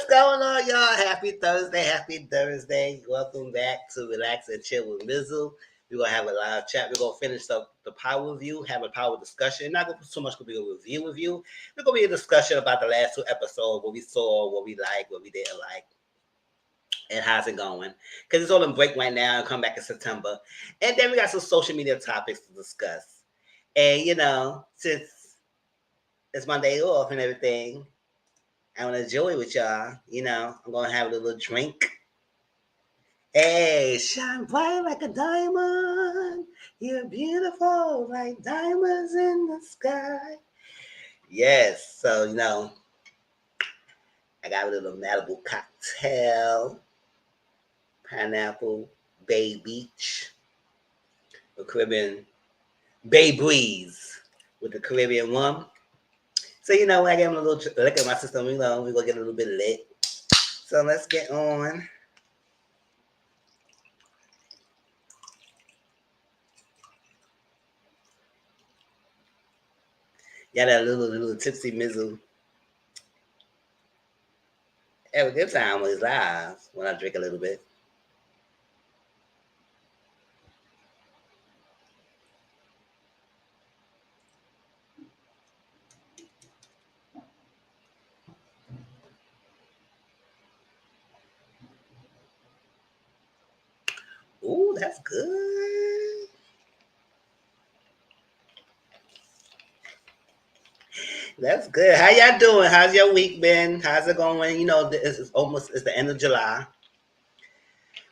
What's going on, y'all? Happy Thursday. Happy Thursday. Welcome back to Relax and Chill with Mizzle. We're going to have a live chat. We're going to finish up the power review, have a power discussion. Not going to put so much, going to be a review. We're going to be a discussion about the last two episodes, what we saw, what we liked, what we didn't like, and how's it going. Because it's on a break right now and come back in September. And then we got some social media topics to discuss. And, since it's my day off and everything, I want to enjoy with y'all. I'm going to have a little drink. Hey, shine bright like a diamond. You're beautiful like diamonds in the sky. Yes, so, I got a little Malibu cocktail. Pineapple, Bay Beach. The Caribbean, Bay Breeze with the Caribbean rum. So, when I get a little look at my system, we're going to get a little bit lit. So, let's get on. Yeah, that little tipsy Mizzle. Have a good time when it's live when I drink a little bit. Ooh, that's good. That's good. How y'all doing? How's your week been? How's it going? It's the end of July.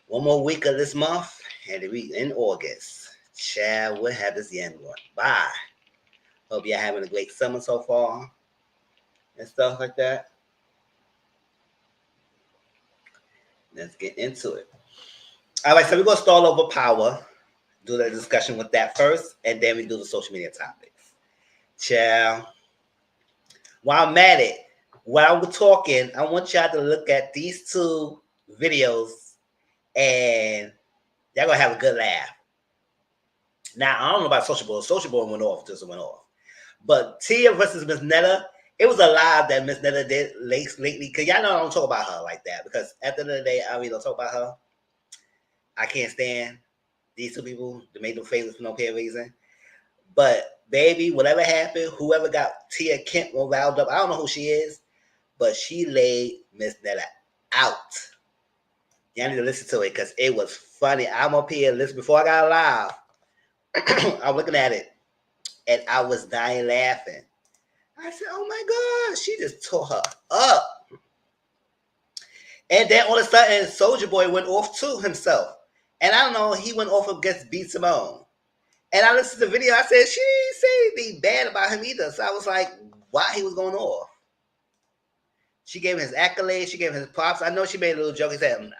One more week of this month, and we in August. Chad, what happens the end one? Bye. Hope y'all having a great summer so far and stuff like that. Let's get into it. All right, so we're gonna start over power. Do the discussion with that first, and then we do the social media topics. Ciao. While I'm at it, while we're talking, I want y'all to look at these two videos, and y'all gonna have a good laugh. Now, I don't know about Social Boy. Social Boy went off, just went off. But Tia versus Miss Netta, it was a live that Miss Netta did lately. Because y'all know I don't talk about her like that. Because at the end of the day, I really don't talk about her. I can't stand these two people to make them famous for no clear reason. But, baby, whatever happened, whoever got Tia Kemp riled up, I don't know who she is, but she laid Miss Netta out. Y'all need to listen to it because it was funny. I'm up here, listen, before I got live, I'm looking at it, and I was dying laughing. I said, oh my God, she just tore her up. And then all of a sudden, Soulja Boy went off to himself. And I don't know, he went off against B. Simone. And I listened to the video, I said, she didn't say anything bad about him either. So I was like, why he was going off? She gave him his accolades, she gave him his props. I know she made a little joke. He said,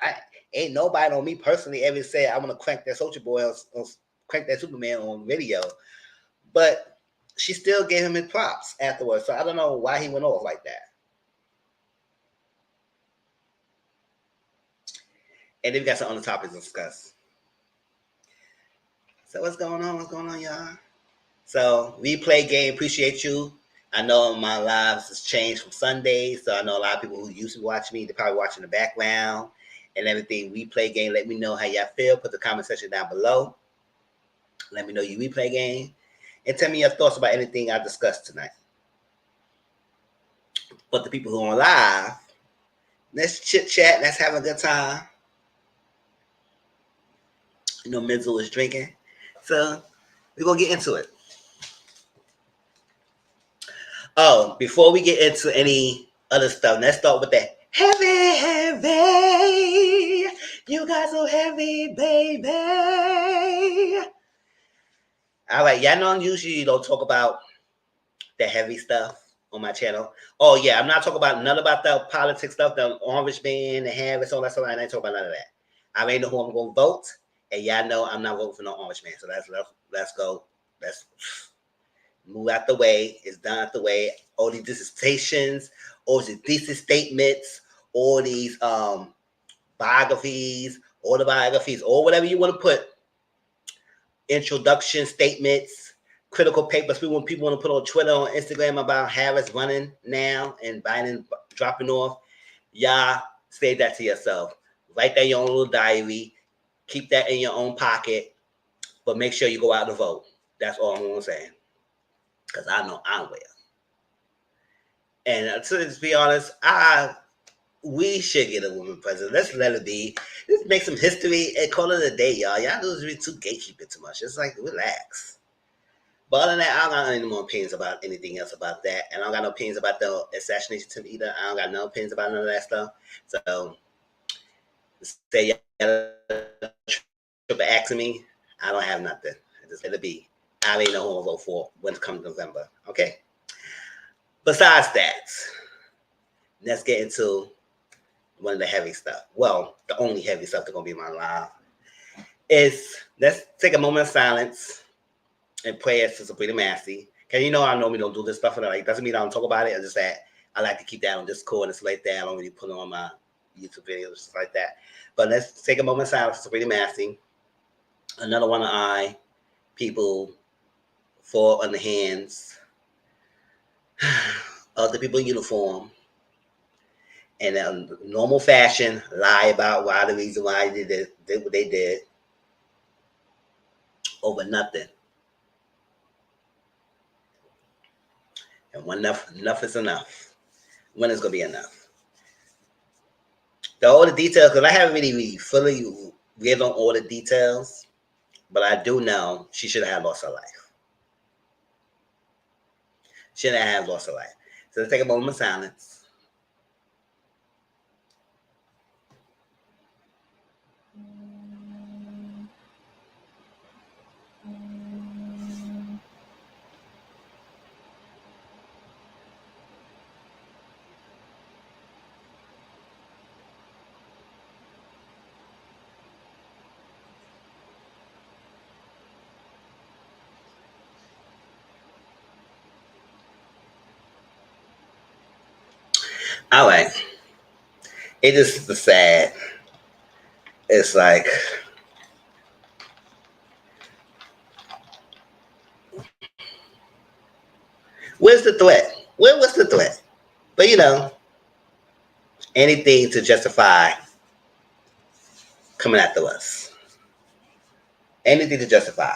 ain't nobody on me personally ever said I want to crank that Soulja Boy on crank that Superman on video. But she still gave him his props afterwards. So I don't know why he went off like that. And then we got some other topics to discuss. So what's going on? What's going on, y'all? So replay game, appreciate you. I know my lives has changed from Sundays. So I know a lot of people who used to watch me, they're probably watching the background and everything. Replay game, let me know how y'all feel. Put the comment section down below. Let me know your replay game. And tell me your thoughts about anything I discussed tonight. But the people who are on live, let's chit chat. Let's have a good time. Mizzle is drinking. So we're going to get into it. Oh, before we get into any other stuff, let's start with that. Heavy, heavy. You got so heavy, baby. All right, y'all know usually don't talk about the heavy stuff on my channel. Oh, yeah, I'm not talking about none about the politics stuff, the Orange Man, the Harris, all that stuff. I ain't talking about none of that. I already know who I'm going to vote, and y'all know I'm not voting for no Orange Man. So let's go. Let's move out the way. It's done out the way. All these dissertations, all these thesis statements, all these biographies, autobiographies, or whatever you want to put. Introduction statements, critical papers. People want to put on Twitter, on Instagram about Harris running now and Biden dropping off. Y'all say that to yourself. Write that in your own little diary. Keep that in your own pocket. But make sure you go out to vote. That's all I'm gonna say. Cause I know I will. And to be honest, we should get a woman president. Let's let it be. Let's make some history and call it a day, y'all. Y'all do be too gatekeeping too much. It's like relax. But other than that, I don't got any more opinions about anything else about that. And I don't got no opinions about the assassination attempt either. I don't got no opinions about none of that stuff. So say y'all triple asking me, I don't have nothing. Just let it be. I already know who I'll vote for when it comes November. Okay. Besides that, let's get into one of the heavy stuff. Well, the only heavy stuff that's gonna be in my life is let's take a moment of silence and pray to Sabrina Massey. Cause you know I normally don't do this stuff, and like doesn't mean I don't talk about it. It's just that I like to keep that on Discord and stuff like that. I don't really put it on my YouTube videos and stuff like that. But let's take a moment of silence for Sabrina Massey. Another one of I people fall on the hands of the people in uniform and in normal fashion lie about why the reason why they did what they did over nothing. And when enough is enough. When is gonna be enough? All the details, because I haven't really fully read on all the details, but I do know she should have lost her life. Shouldn't have lost her life. So let's take a moment of silence. All right. It is sad. It's like where's the threat? What's the threat? But anything to justify coming after us. Anything to justify.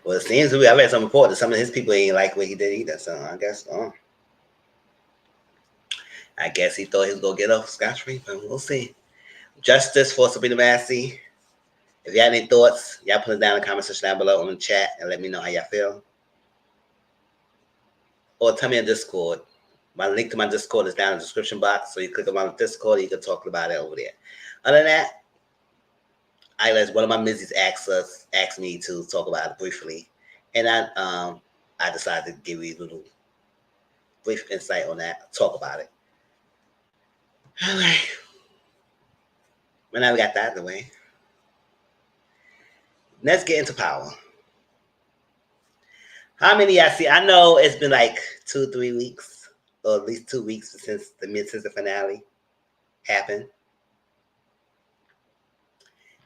Well, it seems to me I read some report that some of his people ain't like what he did either. So I guess he thought he was gonna get off scotch free, but we'll see. Justice for Sabrina Massey. If you have any thoughts, y'all put it down in the comment section down below on the chat and let me know how y'all feel. Or tell me in Discord. My link to my Discord is down in the description box. So you click on my Discord, you can talk about it over there. Other than that, one of my Mizzies asked me to talk about it briefly. And I decided to give you a little brief insight on that, talk about it. All right. Well, now we got that out of the way. Let's get into power. How many I see? I know it's been like 2-3 weeks, or at least 2 weeks since the finale happened.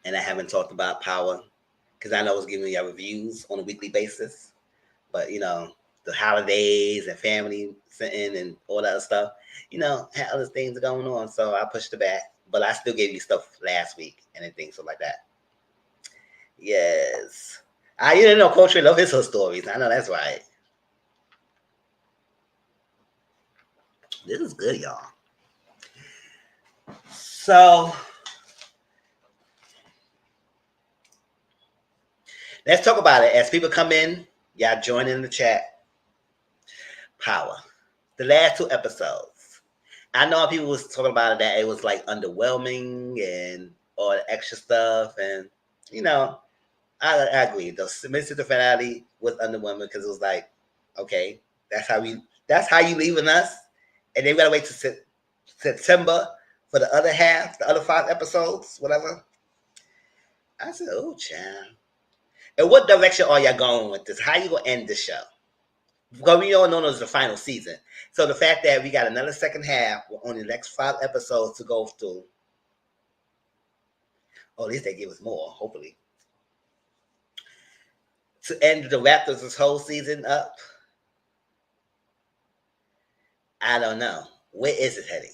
And I haven't talked about power because I know I was giving you reviews on a weekly basis. But the holidays and family sitting and all that other stuff, had other things going on. So I pushed it back. But I still gave you stuff last week and things like that. Yes. You didn't know Coach love his stories. I know that's right. This is good, y'all. So let's talk about it. As people come in, y'all join in the chat. Power. The last 2 episodes. I know people was talking about it that it was like underwhelming and all the extra stuff. And, I agree. The submissive finale was underwhelming because it was like, okay, that's how you leaving us. And then we gotta wait to September for the other half, the other 5 episodes, whatever. I said, oh, child. And what direction are y'all going with this? How you gonna end this show? Because we all know it's the final season. So the fact that we got another second half with only the next 5 episodes to go through. Or at least they give us more, hopefully. To end the Raptors this whole season up. I don't know. Where is it heading?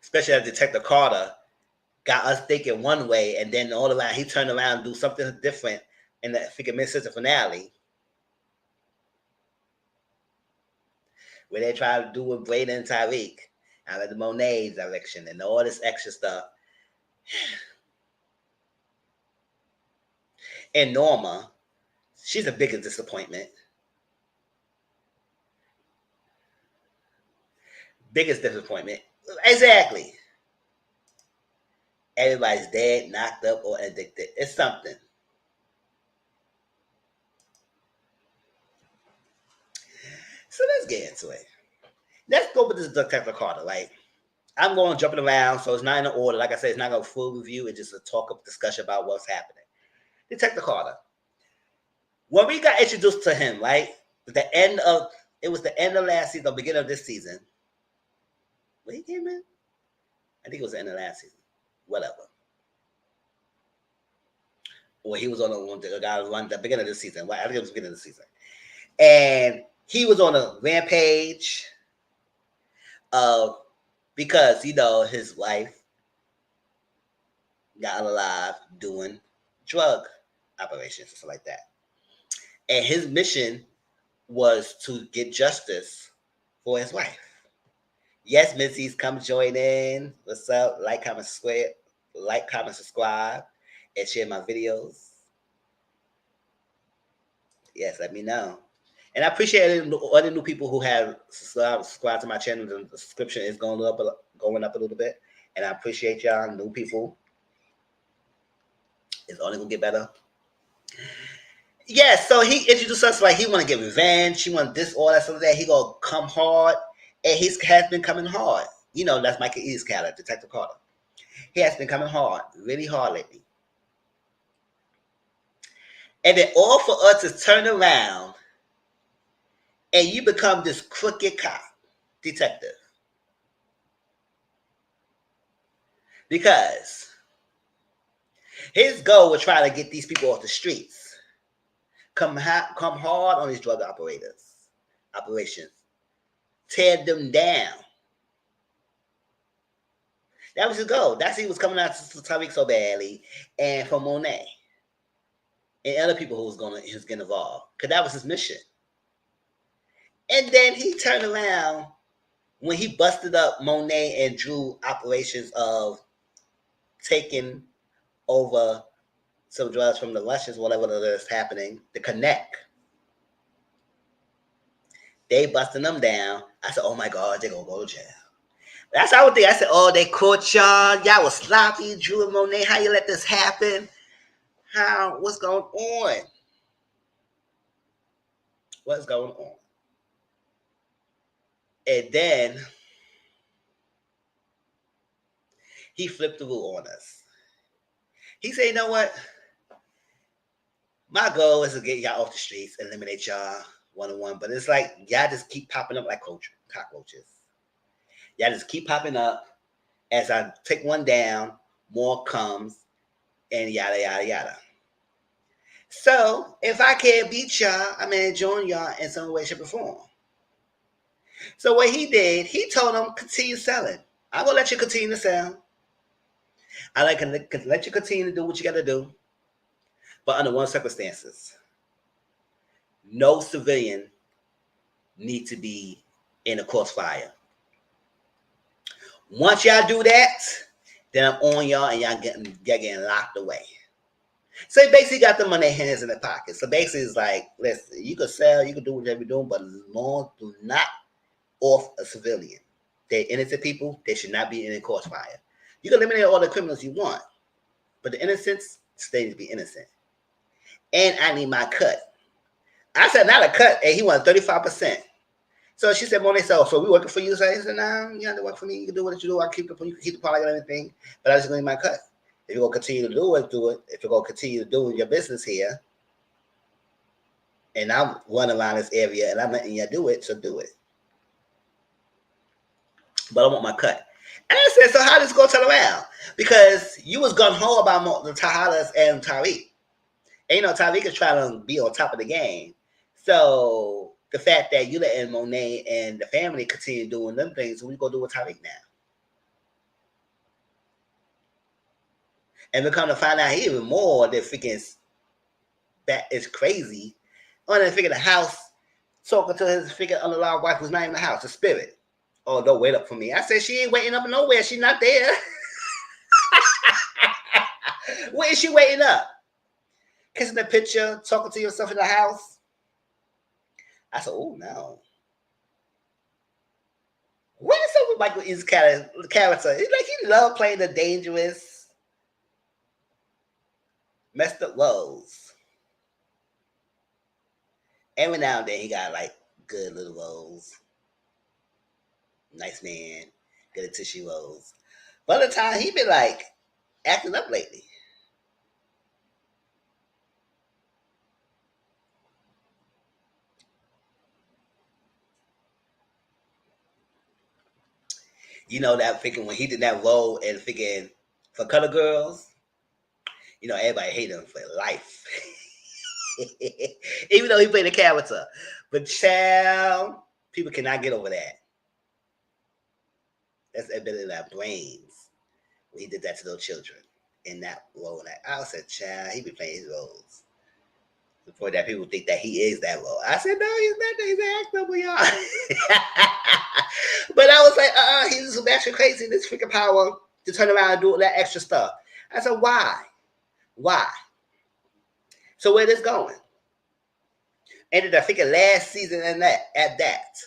Especially as Detective Carter got us thinking one way, and then all around he turned around and do something different in the freaking mid-season finale, where they try to do with Brayden and Tyreek out of the Monet's direction and all this extra stuff. And Norma, she's the biggest disappointment. Biggest disappointment. Exactly. Everybody's dead, knocked up, or addicted. It's something. So let's get into it. Let's go with this Detective Carter. Like, I'm going jumping around, so it's not in an order. Like I said, it's not a full review. It's just a talk of discussion about what's happening. Detective Carter. When we got introduced to him, right? It was the end of last season, the beginning of this season. When he came in? I think it was the end of last season. Whatever. Or he was on the guy run the beginning of this season. I think it was the beginning of the season. And he was on a rampage because, his wife got alive doing drug operations and stuff like that. And his mission was to get justice for his wife. Yes, Missy's come join in. What's up? Like, comment, subscribe, and share my videos. Yes, let me know. And I appreciate all the new people who have subscribed to my channel. The subscription is going up a little bit. And I appreciate y'all, new people. It's only going to get better. Yeah, so he introduced us like he want to get revenge. He want this, all that, stuff like that. He going to come hard. And he has been coming hard. That's Michael E's character, Detective Carter. He has been coming hard, really hard lately. And then all for us to turn around and you become this crooked cop, detective. Because his goal was try to get these people off the streets. Come hard on these drug operations. Tear them down. That was his goal. That's he was coming out to Tyreek so badly, and for Monet and other people who was getting involved, because that was his mission. And then he turned around when he busted up Monet and Drew operations of taking over some drugs from the Russians, whatever that is happening, to connect. They busting them down. I said, oh my God, they're going to go to jail. That's how I would think. I said, oh, they caught y'all. Y'all was sloppy, Drew and Monet. How you let this happen? What's going on? What's going on? And then he flipped the rule on us. He said, you know what? My goal is to get y'all off the streets, eliminate y'all one-on-one. But it's like y'all just keep popping up like cockroaches. Y'all just keep popping up. As I take one down, more comes, and yada, yada, yada. So, if I can't beat y'all, I'm going to join y'all in some way, shape, or form. So, what he did, he told them, continue selling. I'm going to let you continue to sell. I let you continue to do what you got to do. But under one circumstances, no civilian need to be in a crossfire. Once y'all do that, then I'm on y'all and y'all getting locked away. So he basically got them on their hands in their pockets. So basically it's like, listen, you can sell, you can do whatever you're doing, but as long as do not off a civilian. They're innocent people, they should not be in a crossfire. You can eliminate all the criminals you want, but the innocents stay to be innocent. And I need my cut. I said, not a cut, and he wanted 35%. So she said, Monet, so we working for you? So I said, nah, you don't have to work for me. You can do what you do. You can keep the product and everything, but I just need my cut. If you're going to continue to do it, do it. If you're going to continue to do your business here, and I'm running around this area and I'm letting you do it, so do it. But I want my cut. And I said, so how does this go turn around? Because you was gung-ho about the Tahalas and Tyreek. And Tyreek is trying to be on top of the game. So the fact that you letting Monet and the family continue doing them things, we gonna do with Tariq now. And we're come to find out even more that freaking that is crazy. On the figure the house talking to his freaking unalive wife who's not in the house, the spirit. Oh, don't wait up for me. I said she ain't waiting up nowhere. She's not there. Where is she waiting up? Kissing the picture, talking to yourself in the house. I said, oh no. What is up with Michael E's character? It's like he loved playing the dangerous, messed up roles. Every now and then he got like good little roles. Nice man, good at tissue roles. But other time he been like acting up lately. You know that freaking when he did that role and freaking for Color Girls, you know everybody hated him for life. Even though he played a character. But child, people cannot get over that. That's a bit of that brains when he did that to those children in that role. I said, child, he be playing his roles. Before that, people think that he is that role. I said, no, he's not. He's an actor, but y'all. But I was like, he's some extra crazy in this freaking power to turn around and do all that extra stuff. I said, why? Why? So where this going? Ended up freaking last season and that at that.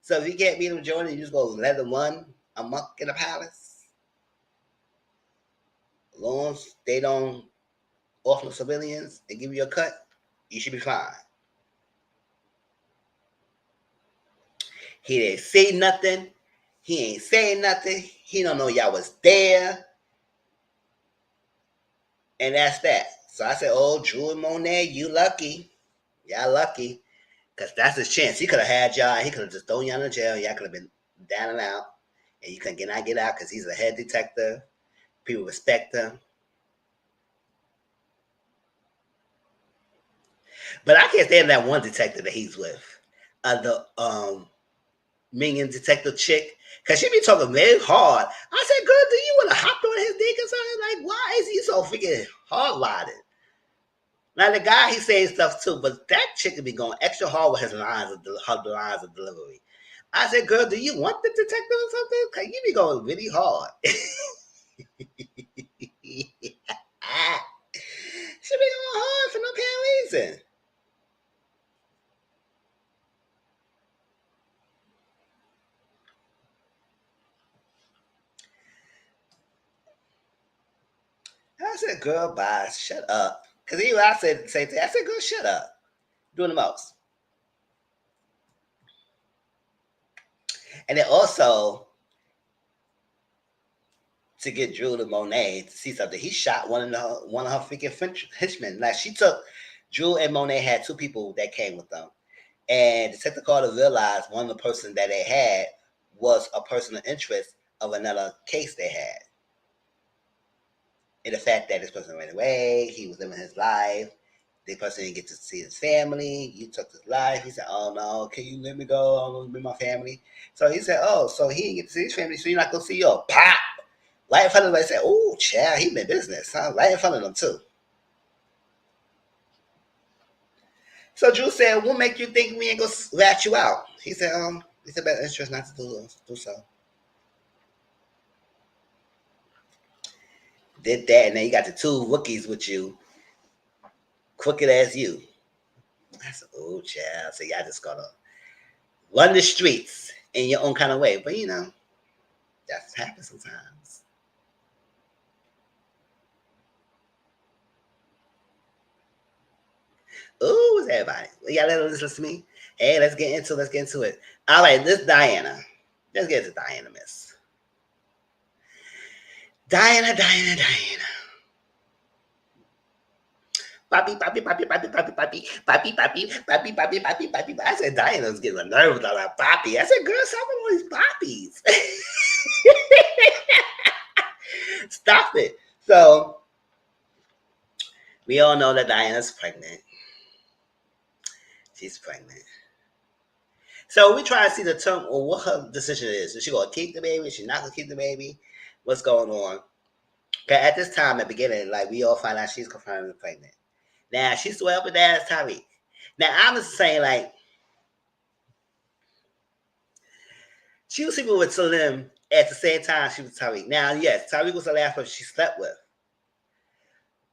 So if you can't beat him, Jordan, you just go let him run amok in the palace. As long as they don't off no civilians and give you a cut, you should be fine. He didn't say nothing. He ain't saying nothing. He don't know y'all was there. And that's that. So I said, oh, Drew and Monet, you lucky. Y'all lucky. Because that's his chance. He could have had y'all. He could have just thrown y'all in jail. Y'all could have been down and out. And you couldn't get out because he's a head detective. People respect him. But I can't stand that one detective that he's with. The minion detective chick. Because she be talking very hard. I said, girl, do you want to hop on his dick or something? Like, why is he so freaking hard-rided? Now, the guy, he's saying stuff too, but that chick could be going extra hard with his lines of delivery. I said, girl, do you want the detective or something? Because you be going really hard. She be going hard for no apparent reason. I said, girl, bye, shut up. Because even I said the same thing. I said, girl, shut up. Doing the most. And then also, to get Drew to Monet to see something, he shot one of her freaking henchmen. Like, she took, Drew and Monet had two people that came with them. And Detective Carter realized one of the person that they had was a person of interest of another case they had. And the fact that this person ran away, he was living his life. The person didn't get to see his family. You took his life. He said, oh no, can you let me go? I want to be my family. So he said, oh, so he didn't get to see his family, so you're not going to see your pop. Right in front of them, I said, oh, child, he been business, huh? Right in front of them, too. So Drew said, what make you think we ain't going to rat you out? He said, it's a better interest not to do so. Did that, and then you got the two rookies with you, crooked as you. I said, oh, child. So y'all just gonna run the streets in your own kind of way. But, you know, that happens sometimes. Ooh, what's everybody? Y'all listen to me? Hey, let's get into it. All right, this Diana. Let's get to Diana, miss. Diana. Papi. I said Diana's getting nervous about that papi. I said, girl, stop with all these poppies. Stop it. So we all know that Diana's pregnant. She's pregnant. So we try to see the term or what her decision is. Is she gonna keep the baby? Is she not gonna keep the baby? What's going on? Okay, at this time, at the beginning, like we all find out she's confirmed pregnant. Now she's still up with that as Tyreek. Now I'm just saying, like, she was sleeping with Salim at the same time she was Tyreek. Now, yes, Tyreek was the last person she slept with,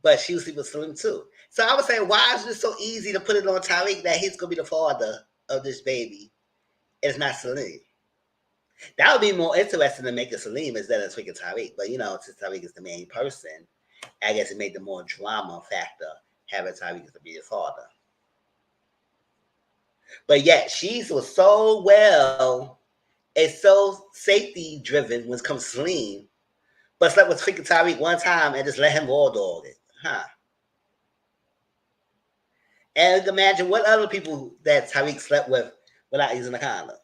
but she was sleeping with Salim too. So I was saying, why is it so easy to put it on Tyreek that he's gonna be the father of this baby? And it's not Salim. That would be more interesting to make it Salim instead of freaking Tyreek. But since Tyreek is the main person, I guess it made the more drama factor having Tyreek to be his father. But yet, she was so well, it's so safety driven when it comes to Salim. But slept with freaking Tyreek one time and just let him raw dog it. Huh. And imagine what other people that Tyreek slept with without using a condom.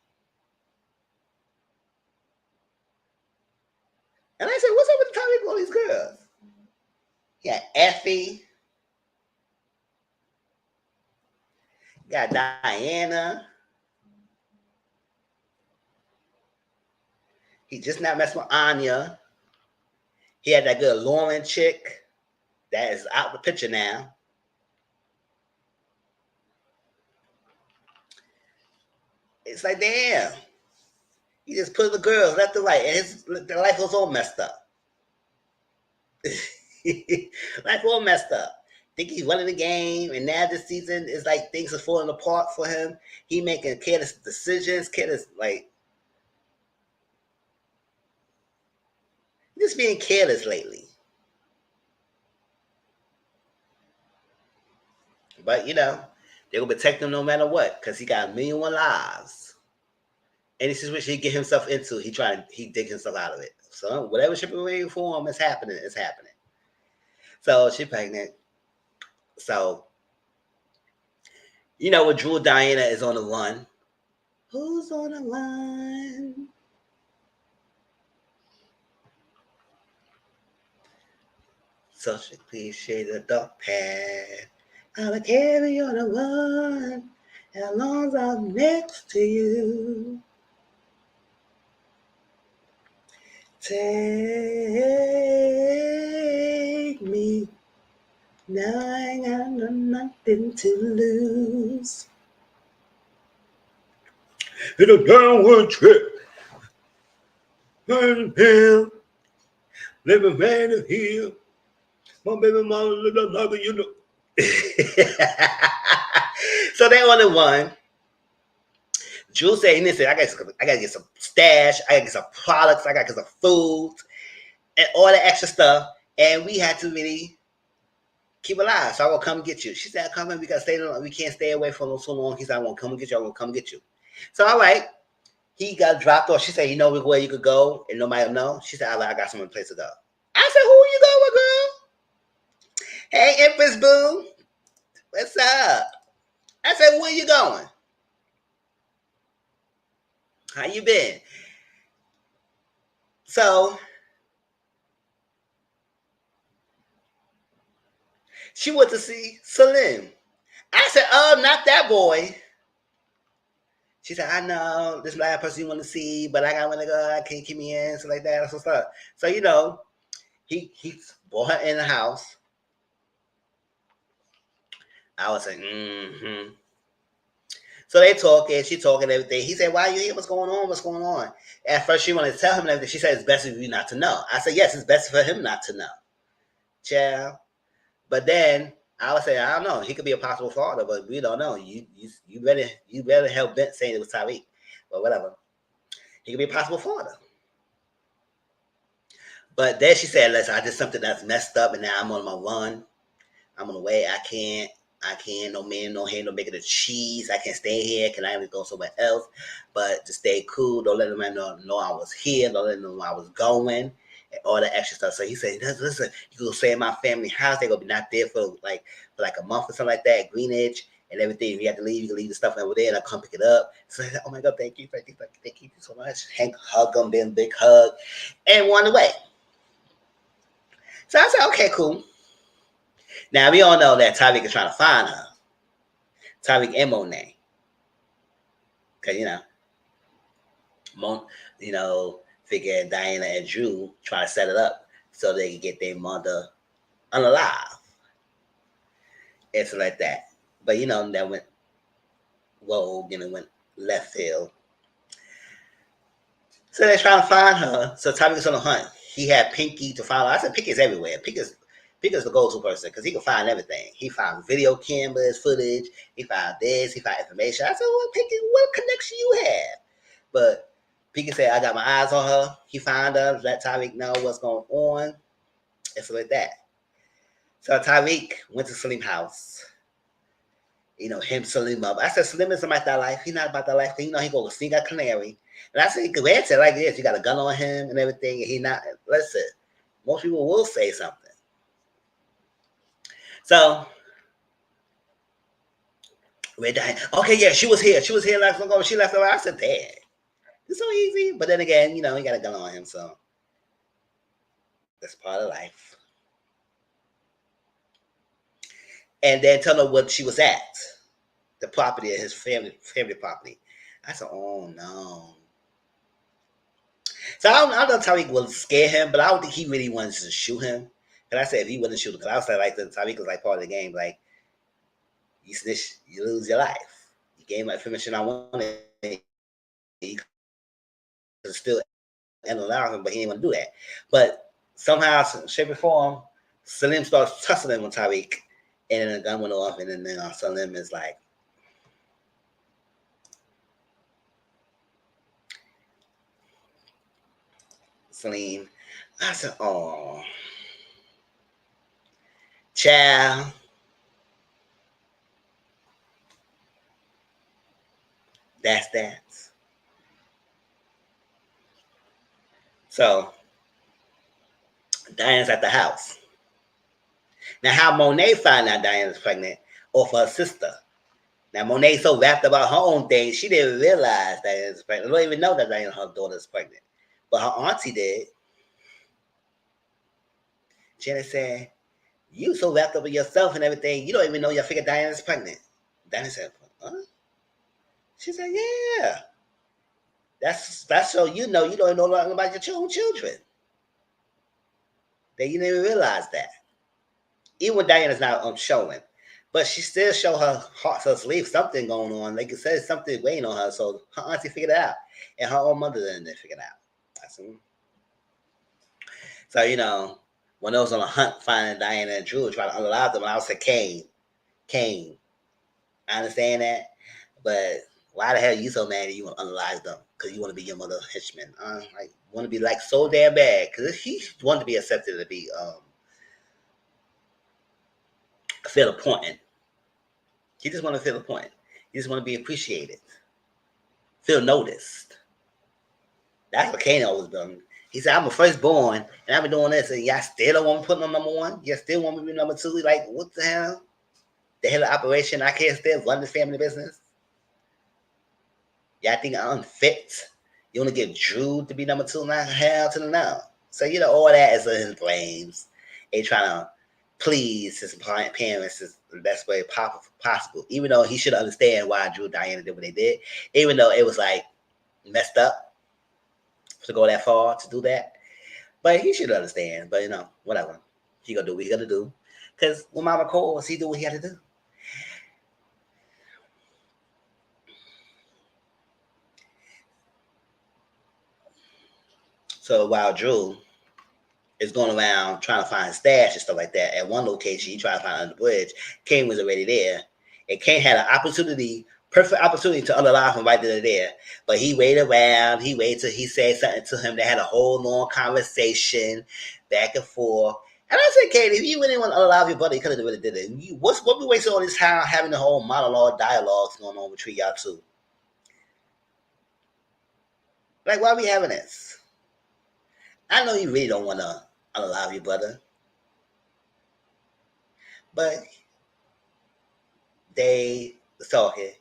And I said, what's up with Tyreek with all these girls? Yeah, Effie. Got Diana. He just not messing with Anya. He had that good Lauren chick that is out the picture now. It's like, damn. He just put the girls left and right, and the life was all messed up. Life all messed up. Think he's running the game, and now this season is like things are falling apart for him. He making careless decisions, just being careless lately. But they will protect him no matter what, because he got 1,000,001 lives. Any situation he get himself into, he dig himself out of it. So whatever shipping waiting for him is happening, it's happening. So she's pregnant. So with Drew, Diana is on the run. Who's on the run? Such a cliche, the dog pad. I'll carry on the run as long as I'm next to you. Take me. Now I ain't got nothing to lose. In a downward trip. Hill. Living man of hill. My baby mama little longer, So they only won. Drew said, listen, I gotta get some stash, I gotta get some products, I gotta get some food, and all the extra stuff. And we had to really keep alive. So I'm gonna come and get you. She said, come in, we can't stay away from so long. He said, I won't come and get you, I won't come and get you. So all right. He got dropped off. She said, you know where you could go and nobody will know? She said, I got some place to go. I said, who you going with, girl? Hey, Empress Boo. What's up? I said, where you going? How you been? So she went to see Salim. I said, oh, not that boy. She said, I know this last person you want to see, but I got to go. I can't keep me in, so like that, so stuff. So he brought her in the house. I was like, mm-hmm. So they talking, she talking everything. He said, why are you here? What's going on? What's going on? At first, she wanted to tell him everything. She said, it's best for you not to know. I said, yes, it's best for him not to know. Child. But then I would say, I don't know. He could be a possible father, but we don't know. You better help Bent saying it was Tyreek. But whatever. He could be a possible father. But then she said, listen, I did something that's messed up, and now I'm on my run. I'm on the way. I can't. No man, no hand, no making the cheese. I can't stay here. Can I go somewhere else? But to stay cool, don't let them know I was here. Don't let them know I was going. And all the extra stuff. So he said, listen, you go stay in my family house. They're going to be not there for like a month or something like that, Greenwich and everything. If you have to leave, you can leave the stuff over there and I'll come pick it up. So I said, oh my God, thank you so much. Hank hugged him, then big hug, and won away. So I said, okay, cool. Now, we all know that Tyreek is trying to find her. Tyreek and Monet. Cause Mon, figure Diana and Drew try to set it up so they can get their mother unalive and stuff like that. But that went rogue and it went left field. So they're trying to find her. So Tommy was on the hunt. He had Pinky to follow. I said Pinky's everywhere. Pinky's the go-to person because he can find everything. He found video cameras, footage. He found this. He found information. I said, well, Pinky, what connection you have? But Pinky said, I got my eyes on her. He found her. Let Tyreek know what's going on. And stuff like that. So Tyreek went to Salim's house. Him, Salim up. I said, Salim isn't about that life. He's not about that life. He go to sing a canary. And I said, because answer like this, you got a gun on him and everything, and he not. Listen, most people will say something. So, we're dying. Okay, yeah, she was here. She was here last ago. She left her. I said, damn, it's so easy. But then again, he got a gun on him, so that's part of life. And then tell her what she was at, the property of his family property. I said, oh no. So I don't know if Tyreek will scare him, but I don't think he really wants to shoot him. And I said if he wouldn't shoot him, because I was like Tyreek was like part of the game. Like, you snitch, you lose your life. You gave my information I wanted. He could still allow him, but he didn't want to do that. But somehow, shape, or form, Salim starts tussling with Tyreek, and then the gun went off, and then Salim is like, Salim. I said, oh, child. That's that. So, Diane's at the house. Now, how Monet found out Diana's pregnant off her sister. Now, Monet's so wrapped about her own thing, she didn't realize Diana's pregnant. Don't even know that Diana, her daughter's pregnant. But her auntie did. Janet said, you so wrapped up in yourself and everything, you don't even know your figure Diana's pregnant. Diana said, huh? She said, yeah. That's so you don't even know nothing about your own children. That you didn't even realize that. Even when Diana's not showing. But she still show her heart, her sleeve, something going on. Like it says, something weighing on her. So her auntie figured it out. And her own mother didn't figure it out. So, when I was on a hunt finding Diana and Drew, trying to unalive them, I was like, Kane. I understand that. But why the hell are you so mad that you want to unalive them? Because you want to be your mother's henchman. Want to be like so damn bad. Because he wanted to be accepted to be feel important. He just want to feel important. He just want to be appreciated. Feel noticed. That's what Kane always done. He said, I'm a firstborn, and I've been doing this, and y'all still don't want me to put on number one? Y'all still want me to be number two? Like, what the hell? The hell of operation, I can't still run the family business? Y'all think I'm unfit? You want to get Drew to be number two? Now, hell to the no. So, all that is in his brains. They trying to please his parents is the best way possible. Even though he should understand why Drew and Diana did what they did. Even though it was like messed up to go that far to do that. But he should understand. But whatever. He gonna do what he gotta do. Because when Mama calls, he do what he had to do. So while Drew is going around trying to find stash and stuff like that, at one location he tried to find under the bridge, Kane was already there. And Kane had an perfect opportunity to unalive him right there. But he waited around. He waited till he said something to him. They had a whole long conversation back and forth. And I said, Kane, if you really want to unalive your brother, you could have really did it. What we wasting all this time having the whole dialogues going on between y'all two? Like, why are we having this? I know you really don't want to unalive your brother. But they was talking.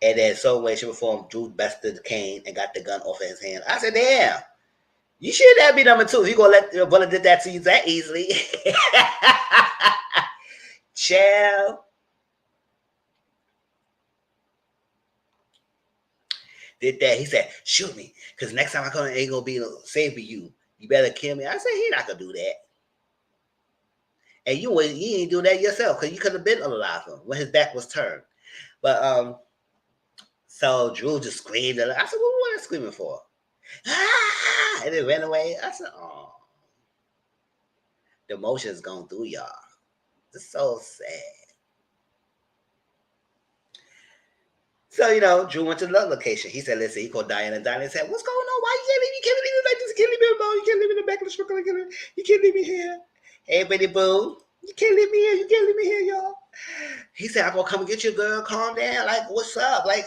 And then some way, shape, or form, Drew bested Kane and got the gun off of his hand. I said, damn, you should have be number two if you gonna let your brother did that to you that easily. Chill. did that. He said, shoot me, because next time I come, it ain't gonna be safe for you. You better kill me. I said, he not gonna do that. And you ain't do that yourself, because you could have been alive him when his back was turned. But so Drew just screamed. And I said, what was I screaming for? Ah! And it ran away. I said, oh, the emotions going through y'all. It's so sad. So, Drew went to the location. He said, listen, he called Diana. And Diana said, what's going on? Why you can't leave me? You can't leave me like this. You can't leave me alone. You can't leave me in the back of the truck. You can't leave me here. Hey, Betty Boo. You can't leave me here. You can't leave me here, y'all. He said, I'm going to come and get you, girl. Calm down. Like, what's up? Like,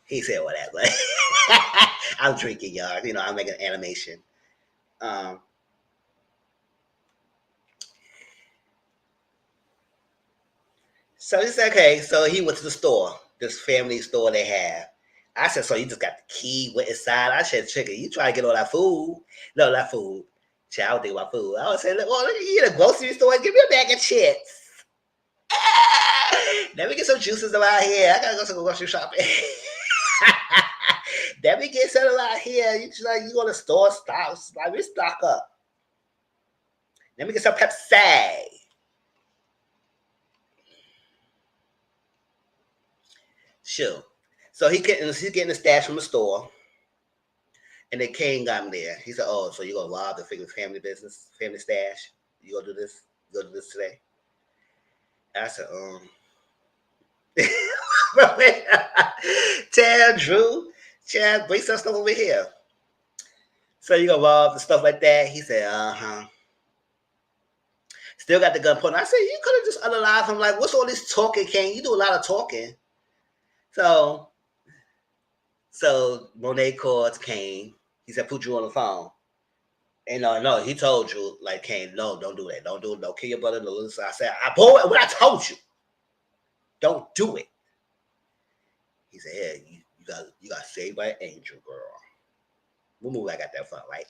he said whatever. I'm drinking, y'all. I'm making animation. So he said, okay. So he went to the store, this family store they have. I said, so you just got the key, went inside. I said, chicken, you try to get all that food. No, not food. Child, I don't think about food. I was saying, well, look, you in a grocery store, give me a bag of chips. Let me get some juices around here. I gotta go to the grocery shopping. Let me get some around here. You go to the store, let me stock up. Let me get some Pepsi. Sure. So he's getting the stash from the store. And then Kane got him there. He said, oh, so you gonna rob the family business, family stash? You gonna do this? You gonna do this today? I said, tell Drew, Chad, bring some stuff over here. So you gonna rob the stuff like that? He said, uh-huh. Still got the gun pointing. I said, you could have just unalived him. Like, what's all this talking, Kane? You do a lot of talking. So Monet called Kane. He said, put Drew on the phone. And no, he told Drew, like, Kane, no, don't do that. Don't do it. Don't kill your brother. No. So I said, boy, what I told you. Don't do it. He said, yeah, you got saved by an angel, girl. What movie I got that from, right?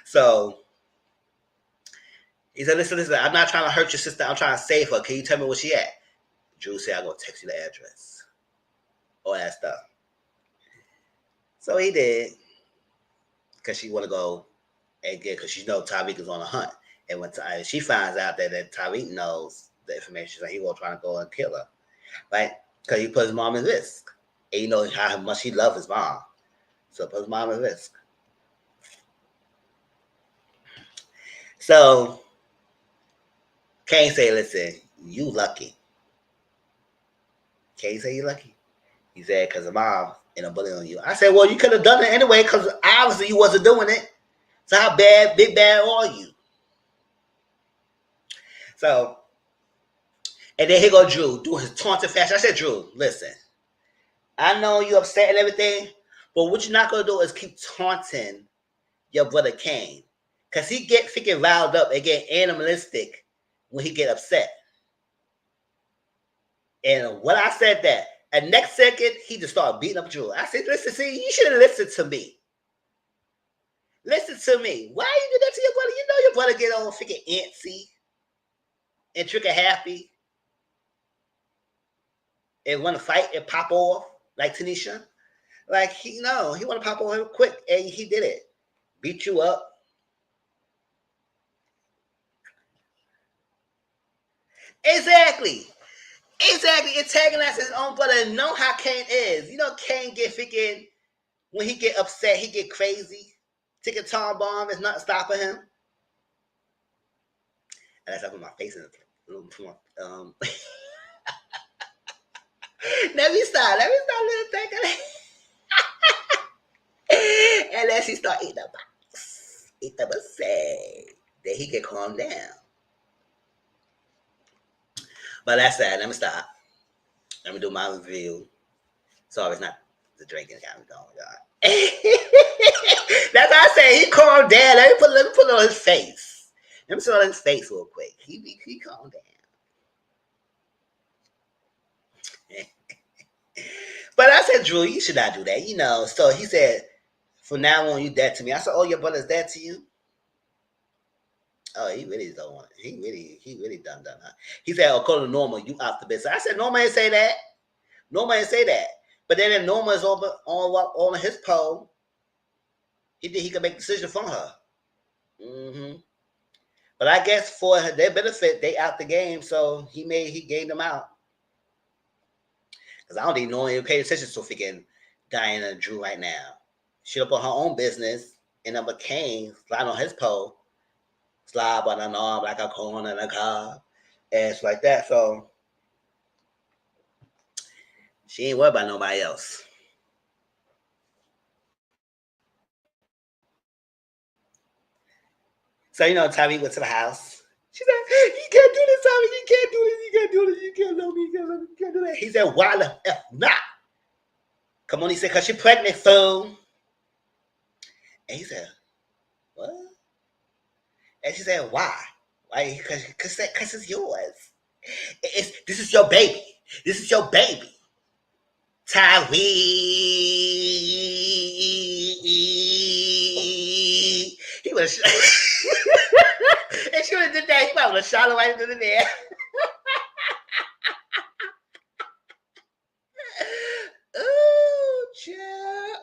So he said, listen, I'm not trying to hurt your sister. I'm trying to save her. Can you tell me where she at? Drew said, I'm going to text you the address. All that stuff. So he did. Because she want to go and get, because she knows Tyreek is on a hunt. And when she finds out that Tyreek knows the information, so he will try to go and kill her. Right? Because he put his mom at risk. And you know how much he loved his mom. So put his mom at risk. So Kane say, listen, you lucky. Kane say you lucky. He said, because the mom and a bully on you. I said, well, you could have done it anyway, because obviously you wasn't doing it. So how big bad are you? So, and then here go Drew doing his taunting fashion. I said, Drew, listen, I know you upset and everything, but what you're not going to do is keep taunting your brother Kane. Because he get freaking riled up and get animalistic when he get upset. And when I said that, and next second, he just started beating up Drew. I said, listen, see, you should have listened to me. Listen to me. Why you do that to your brother? You know your brother get all freaking antsy and trigger happy and want to fight and pop off like Tanisha. Like, he want to pop on him quick, and he did it. Beat you up. Exactly. Antagonize his own brother and know how Kane is. You know, Kane get freaking, when he get upset, he get crazy. Take a time bomb is not stopping him. And that's up in my face. Let me start little thing. And then she start eating the box. Eat the buffet. Then he can calm down. But that's that. Let me stop. Let me do my review. Sorry, it's not the drinking got me going, y'all. That's how I say he calmed down. Let me put it on his face. Let me put it on his face real quick. He calmed down. But I said, Drew, you should not do that. So he said, from now on, you dead to me. I said, oh, your brother's dead to you? Oh, he really don't want it. He really done. Huh? He said, according to Norma, you out the business. I said, Norma ain't say that. Norma didn't say that. But then if Norma is on his pole, he could make a decision for her. Mm-hmm. But I guess for their benefit, they out the game, so he gained them out. Because I don't even know any pay attention to freaking Diana and Drew right now. She up on her own business, and then Kane slide on his pole, slide on an arm like a corn in a car, and it's like that. So she ain't worried about nobody else. So Tommy went to the house. She said, "You can't do this, Tommy. You can't do this. You can't do this. You can't love me. You can't love me. You can't do that." He said, "Why the f not?" Come on, he said, "Cause you're pregnant, fool." And he said, "What?" And she said, "Why? Why? Cause it's yours. This is your baby. This is your baby." Tyree. He was. And she would have did that. He probably would have shot her right into the air. Oh, child.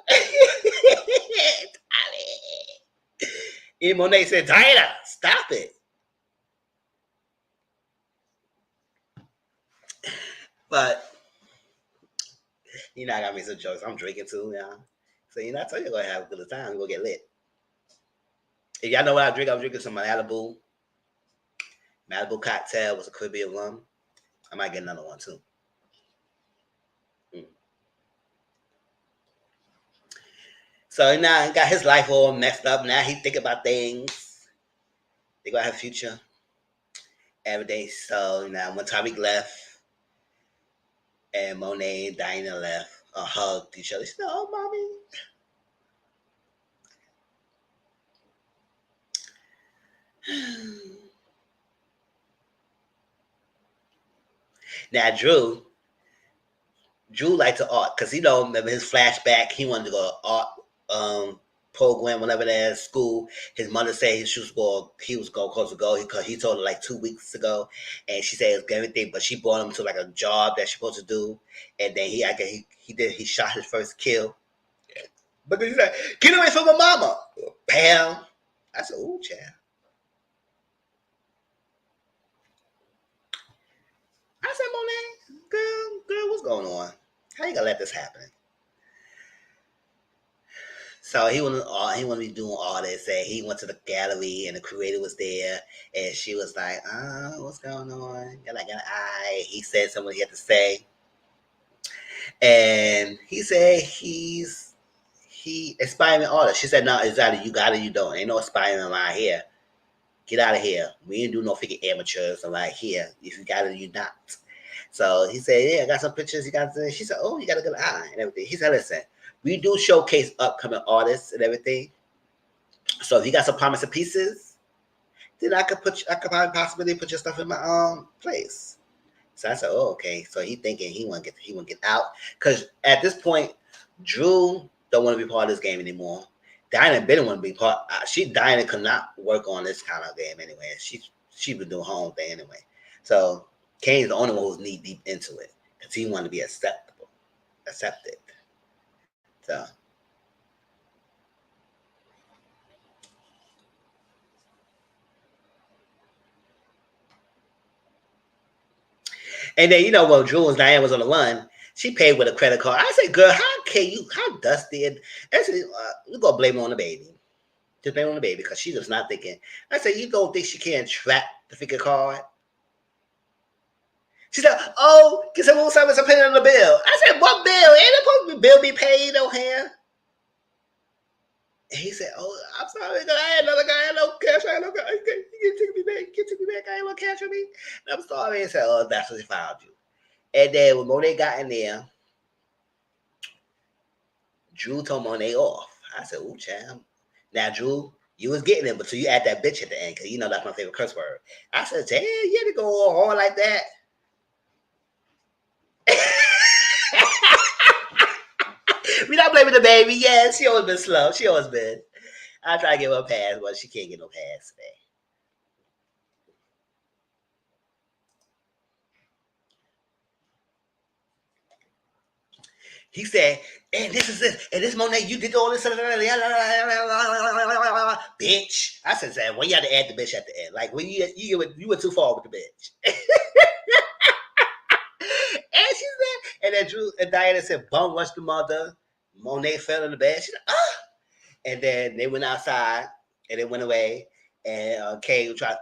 And Monet said, "Diana, stop it." But I got me some jokes. I'm drinking too, So I told you you're gonna have a good time. We're gonna get lit. If y'all know what I drink, I'm drinking some Malibu cocktail with a Caribbean rum. I might get another one too. So now he got his life all messed up. Now he think about things. They gonna have future every day. So now when Tariq left and Monet and Diana left, hugged each other. She said, "Oh, mommy." Now Drew liked to art because remember his flashback. He wanted to go to art program whenever they're at school. His mother said he was supposed to go because he told her like 2 weeks ago, and she said it's everything, but she brought him to like a job that she's supposed to do, and then he shot his first kill. But then he's like, "Get away from my mama!" Bam! I said, "Ooh, child." I said, "Monet, girl, what's going on? How you gonna let this happen?" So he want to be doing all this. And he went to the gallery, and the creator was there, and she was like, what's going on?" You're like an eye. He said something he had to say, and he said he aspiring artist. She said, "No, it's either you got it, you don't. Ain't no aspiring around here. Get out of here. We ain't do no freaking amateurs around here. If you got it, you not." So he said, "Yeah, I got some pictures. You got." She said, "Oh, you got a good eye and everything." He said, "Listen, we do showcase upcoming artists and everything. So if you got some promising pieces, then I could possibly put your stuff in my place." So I said, "Oh, okay." So he thinking he want to get out because at this point, Drew don't want to be part of this game anymore. Diana didn't want to be part. Diana could not work on this kind of game anyway. She been doing her own thing anyway. So Kane's the only one who's knee deep into it because he wanted to be accepted. So. And then when Drew and Diane was on the run, she paid with a credit card. I said, "Girl, how dusty?" And actually, we're gonna blame it on the baby. Just blame it on the baby because she was not thinking. I said, "You don't think she can't track the freaking card?" She said, "Oh, get some more service. I'm paying on the bill." I said, "What bill? Ain't supposed to be bill be paid on here." And he said, "Oh, I'm sorry, I had no cash. I had no cash. You can take me back. You can take me back. I ain't no cash on me." And I'm sorry. He said, "Oh, that's what he found you." And then when Monet got in there, Drew told Monet off. I said, "Ooh, champ." Now, Drew, you was getting it, but so you add that bitch at the end, because that's my favorite curse word. I said, "Damn, you had to go all hard like that." We not blaming the baby. Yeah, she always been slow. She always been. I try to give her a pass, but she can't get no pass today. He said, and this is this, and this Monet, you did all this, bitch. I said, well, you had to add the bitch at the end. Like, when you went too far with the bitch. And she said, and then Drew and Diana said, bum rushed the mother. Monet fell in the bed. She's like, ah. And then they went outside, and they went away. And Kay tried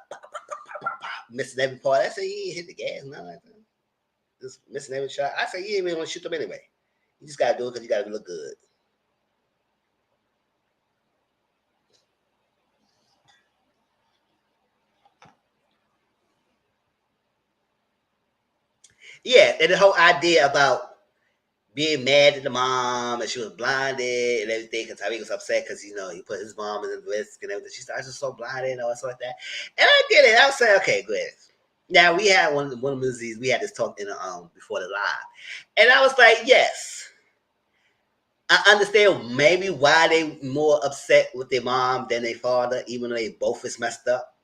missing every part. I said, you ain't hit the gas, nothing like that. Just missing every shot. I said, you ain't even want to shoot them anyway. You just gotta do it because you gotta look good. Yeah, and the whole idea about being mad at the mom and she was blinded and everything because Tyreek was upset because he put his mom in the risk and everything. She started just so blinded and all stuff like that. And I get it. I was saying, okay, good. Now we had one of these. We had this talk in before the live, and I was like, yes, I understand maybe why they more upset with their mom than their father, even though they both is messed up.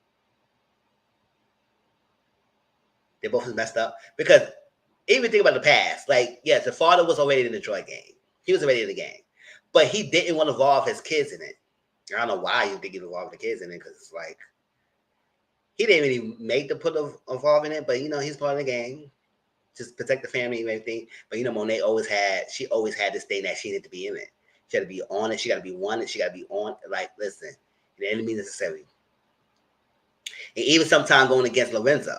They both is messed up because even think about the past. Like, yes, the father was already in the Detroit game. He was already in the game, but he didn't want to involve his kids in it. I don't know why you think he involved the kids in it because it's like he didn't really make the put of involved in it, but he's part of the game. Just protect the family and everything. But Monet always had this thing that she needed to be in it. She had to be on it. She got to be wanted. She got to be on. Like, listen, the enemy necessary. And even sometimes going against Lorenzo.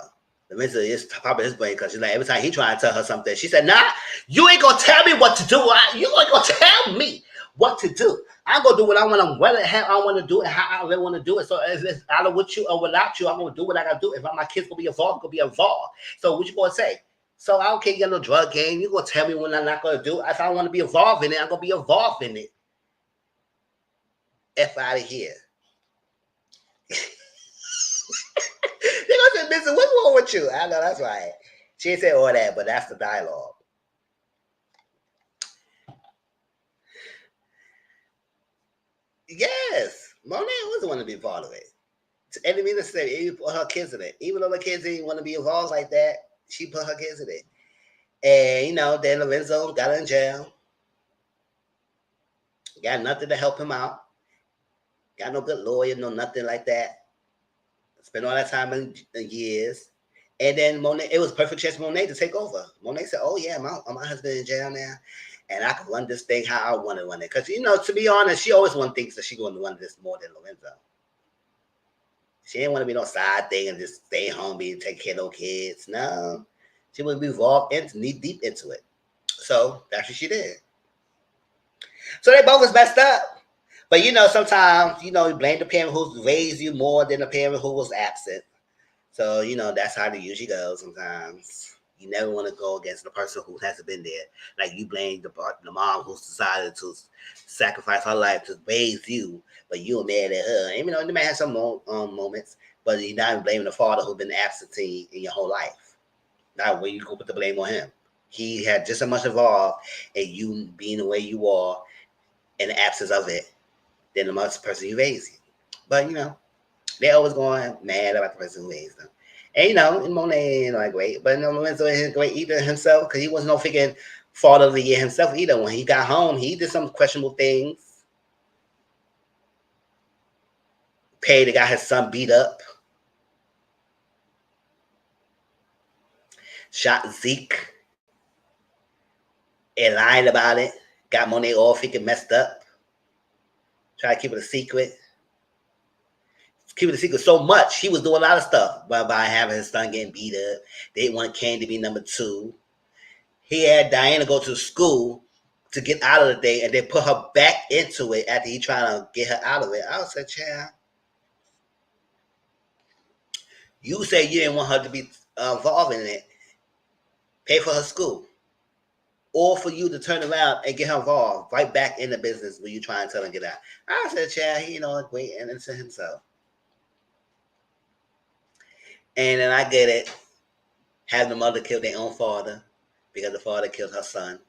Lorenzo is probably his brain because she's like every time he trying to tell her something, she said, "Nah, you ain't gonna tell me what to do. You ain't gonna tell me what to do. I'm gonna do what I want to. Whether how I want to do it, how I really want to do it. So if it's either with you or without you, I'm gonna do what I gotta do. If my kids gonna be involved, I'm gonna be involved. So what you gonna say? So I don't care you got no drug game. You gonna tell me when I'm not gonna do it. If I want to be involved in it, I'm gonna be involved in it. F out of here." They gonna say, "Mister, what's wrong with you?" I know that's right. She ain't say all that, but that's the dialogue. Yes, Monet always want to be involved in it. And mean to say, even put her kids in it. Even though the kids didn't want to be involved like that, she put her kids in it. And then Lorenzo got her in jail. Got nothing to help him out. Got no good lawyer, no nothing like that. Spent all that time in years. And then Monet, it was perfect chance for Monet to take over. Monet said, "Oh yeah, my husband in jail now, and I can run this thing how I want to run it." Because to be honest, she always thinks that she's going to run this more than Lorenzo. She didn't want to be no side thing and just stay home, be take care of no kids. No, she would be involved knee deep into it. So that's what she did. So they both was messed up. But sometimes you blame the parent who's raised you more than the parent who was absent. So that's how it usually goes. Sometimes you never want to go against the person who hasn't been there. Like you blame the mom who's decided to sacrifice her life to raise you, but you were mad at her. Even though they may have some moments, but you're not blaming the father who's been absentee in your whole life. Now, where you go put the blame on him? He had just as much involved in you being the way you are in the absence of it than the person you raised you. But they always going mad about the person who raised them. And Monet ain't like great, but Lorenzo ain't great either himself because he wasn't no freaking father of the year himself either. When he got home, he did some questionable things. Paid got his son beat up. Shot Zeke and lied about it. Got Monet all freaking messed up. Try to keep it a secret. Keep it a secret so much. He was doing a lot of stuff by having his son getting beat up. They want Kane to be number 2. He had Diana go to school to get out of the thing and then put her back into it after he trying to get her out of it. I was like, child, you said you didn't want her to be involved in it. Pay for her school. Or for you to turn around and get her involved right back in the business when you try and tell her to get out. I said, child, he great and into himself. And then I get it. Having the mother kill their own father because the father killed her son.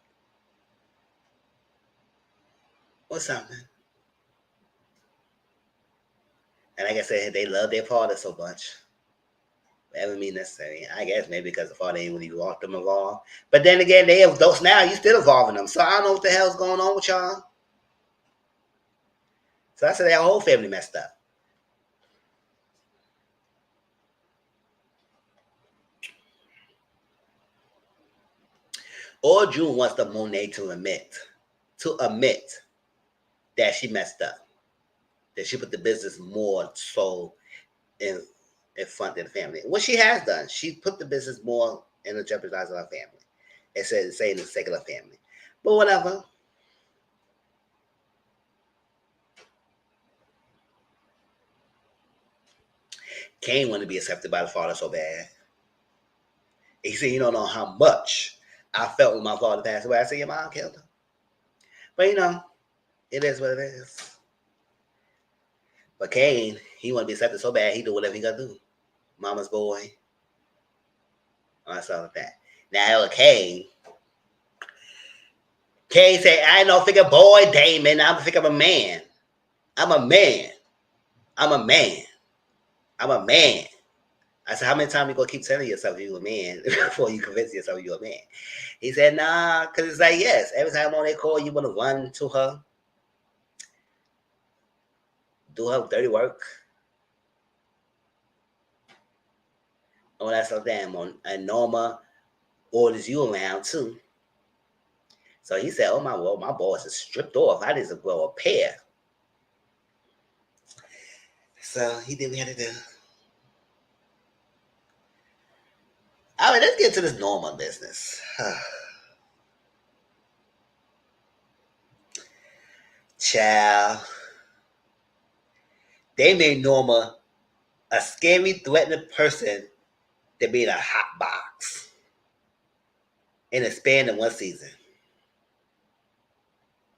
What's happening? And like I said, they love their father so much. Whatever mean necessary. I guess maybe because the father ain't really want them involved. But then again, they adults now. You still involving them. So I don't know what the hell's going on with y'all. So I said their whole family messed up. Or June wants the Monet to admit that she messed up. That she put the business more so in front of the family. What she has done, she put the business more in the jeopardizing her family. Instead of saying the secular family. But whatever. Cain wanted to be accepted by the father so bad. He said, you don't know how much I felt when my father passed away. I said, your mom killed him. But it is what it is. But Cain, he wanted to be accepted so bad, he do whatever he got to do. Mama's boy. All that stuff like that. Now, Cain said, I ain't no figure boy, Damon. I'm a figure of a man. I'm a man. I'm a man. I'm a man. I said, how many times you gonna keep telling yourself you a man before you convince yourself you're a man? He said, nah, because it's like, yes, every time on they call, you want to run to her, do her dirty work, all that stuff. Damn, and Norma orders you around too. So he said, oh my well, my boss is stripped off. I need to grow a pair. So he did what he had to do. All right, let's get to this Norma business. Child. They made Norma a scary, threatening person to be in a hot box in a span of one season.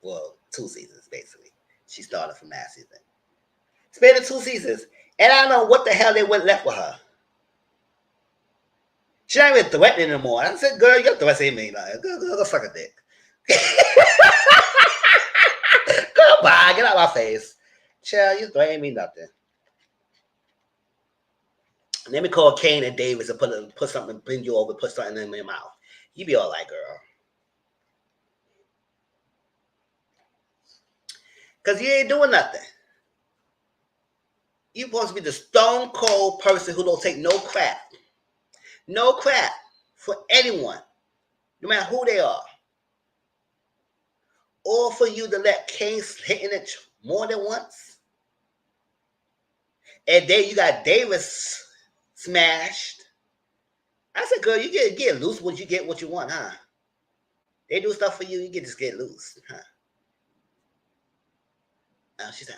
Well, 2 seasons, basically. She started from last season. Span of 2 seasons. And I don't know what the hell they went left with her. She's not even threatening anymore. I said, girl, you're threatening me. Like, go suck a dick. Goodbye. Get out of my face. Child, you threatening me nothing. Let me call Kane and Davis and put something, bring you over, put something in your mouth. You be all right, girl. Because you ain't doing nothing. You're supposed to be the stone cold person who don't take no crap. No crap for anyone, no matter who they are. Or for you to let Kane hit in it more than once. And then you got Davis smashed. I said, girl, you get loose when you get what you want, huh? They do stuff for you, you just get loose, huh? She said,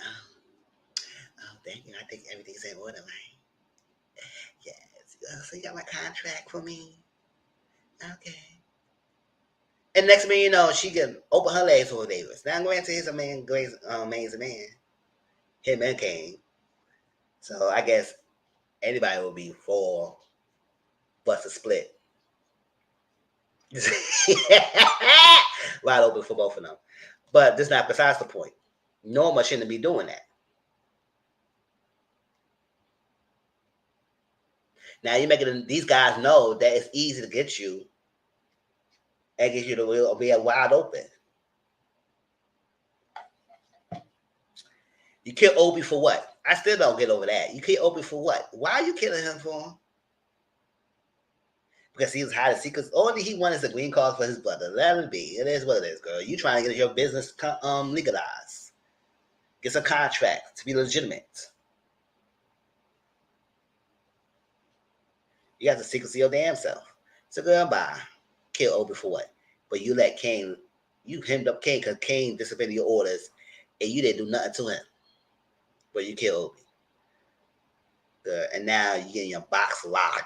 thank you. I think everything's in order, right? Yes. So you got my contract for me? Okay. And next thing you know, she can open her legs for Davis. Now, granted, he's a man, man's a man. Him and Kane. So I guess anybody will be for bust a split. Wide open for both of them. But that's not besides the point. Norma shouldn't be doing that. Now you're making these guys know that it's easy to get you and get you to be wide open. You kill Obi for what? I still don't get over that. You kill Obi for what? Why are you killing him for? Because he was hiding secrets. All he wanted is a green card for his brother. Let him be. It is what it is, girl. You trying to get your business legalized. Get some contract to be legitimate. You got the secrets of your damn self. So girl, bye. Kill Obi for what? But you let Kane, you hemmed up Kane because Kane disobeyed your orders and you didn't do nothing to him. But you kill Obi. Good. And now you're getting your box locked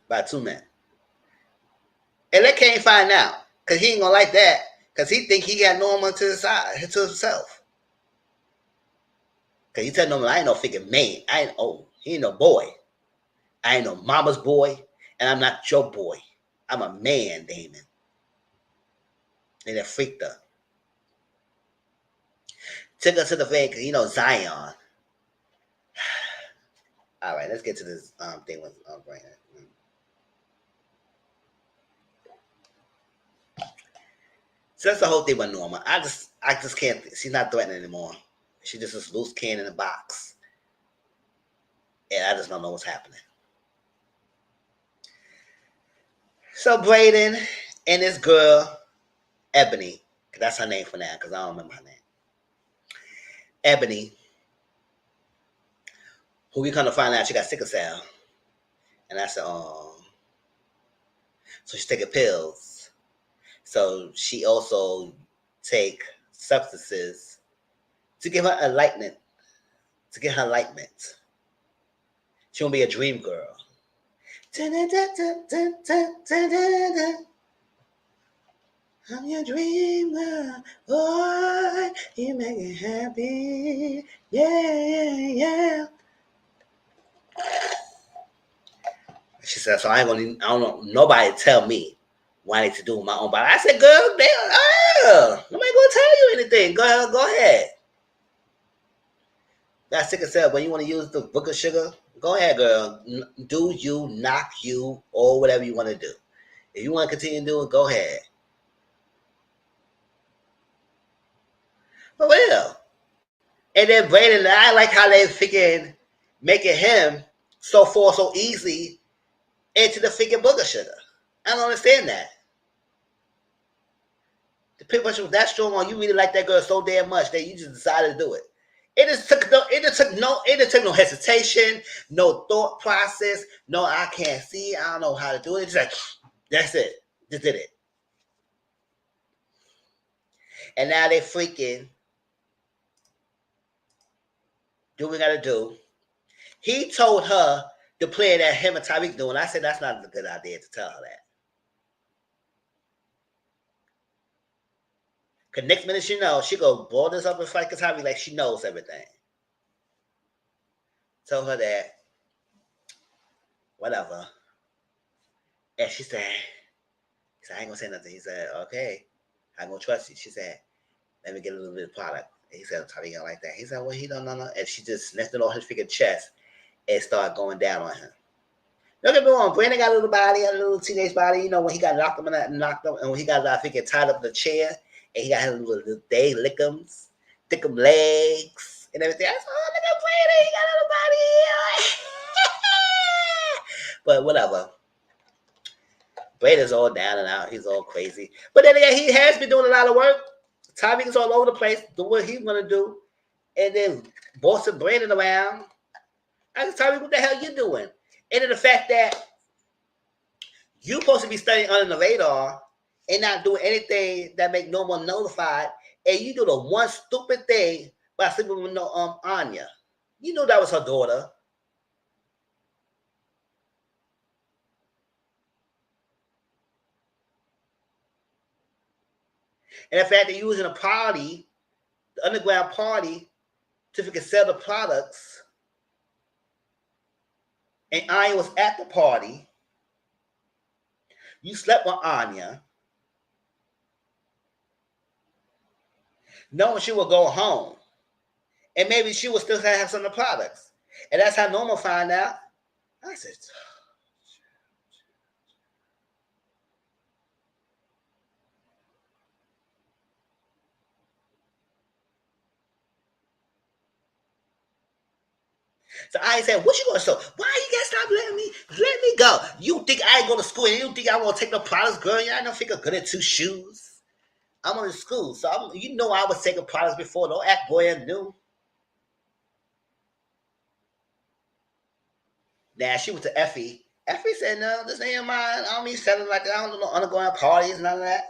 by 2 men. And let Kane find out. Because he ain't going to like that. Because he think he got Norma to the side, to himself. Because he tell Norma, I ain't no figure man. He ain't no boy. I ain't no mama's boy. And I'm not your boy. I'm a man, Damon. And they freaked her. Took her to the van, because Zion. All right, let's get to this thing with Brandon. So that's the whole thing with Norma. I just can't. She's not threatening anymore. She just is loose cannon in a box, and I just don't know what's happening. So Braden and this girl, Ebony, that's her name for now, because I don't remember her name. Ebony, who we come to find out she got sickle cell, and that's so she's taking pills. So she also take substances to give her enlightenment, to get her enlightenment. She won't be a dream girl. I'm your dream girl, boy. You make it happy, yeah. She said, so I don't know, nobody tell me what I need to do with my own body. I said, girl, nobody gonna tell you anything. Go ahead. Got sick of self. When you want to use the book of sugar, go ahead, girl. Do you, knock you, or whatever you want to do. If you want to continue doing, go ahead. For real. And then Brandon and I like how they freaking making him so easy into the freaking book of sugar. I don't understand that. The people was that strong on you really like that girl so damn much that you just decided to do it. It just took no hesitation, no thought process, no I can't see, I don't know how to do it. It's like that's it. Just did it. And now they freaking do what we gotta do. He told her the plan that him and Tyreek doing. I said that's not a good idea to tell her that. Because next minute she knows, she go boil this up and fight Tyreek like she knows everything. Tell her that, whatever. And she said, I ain't gonna say nothing. He said, okay, I'm gonna trust you. She said, let me get a little bit of product. And he said, Tyreek don't like that. He said, well, he don't know. And she just sniffed it on his freaking chest and started going down on him. Don't get me wrong, Brandon got a little body, a little teenage body. You know, when he got knocked up, and when he got, I think, tied up in the chair, and he got his little day lickums, thick legs, and everything. I said, oh, look at Brandon, he got a little body. But whatever. Brandon's all down and out. He's all crazy. But then again, he has been doing a lot of work. Tyreek is all over the place, doing what he's going to do. And then bossing Brandon around. I said, Tyreek, what the hell you doing? And then the fact that you're supposed to be studying under the radar and not doing anything that make no one notified, and you do the one stupid thing by sleeping with Anya. You knew that was her daughter. And the fact that you was in a party, the underground party, to sell the products, and Anya was at the party. You slept with Anya, knowing she would go home, and maybe she would still have some of the products. And that's how Norma found out. I said, so I said, what you gonna show? Why you gotta stop letting me go? You think I ain't go to school and you think I won't take no products, girl? I don't think I'm good at 2 shoes. I'm on school, so you know I was taking products before. Don't act brand new. Now she went to Effie. Effie said, no, this ain't mine. I don't mean selling like I don't know undergoing parties, none of that.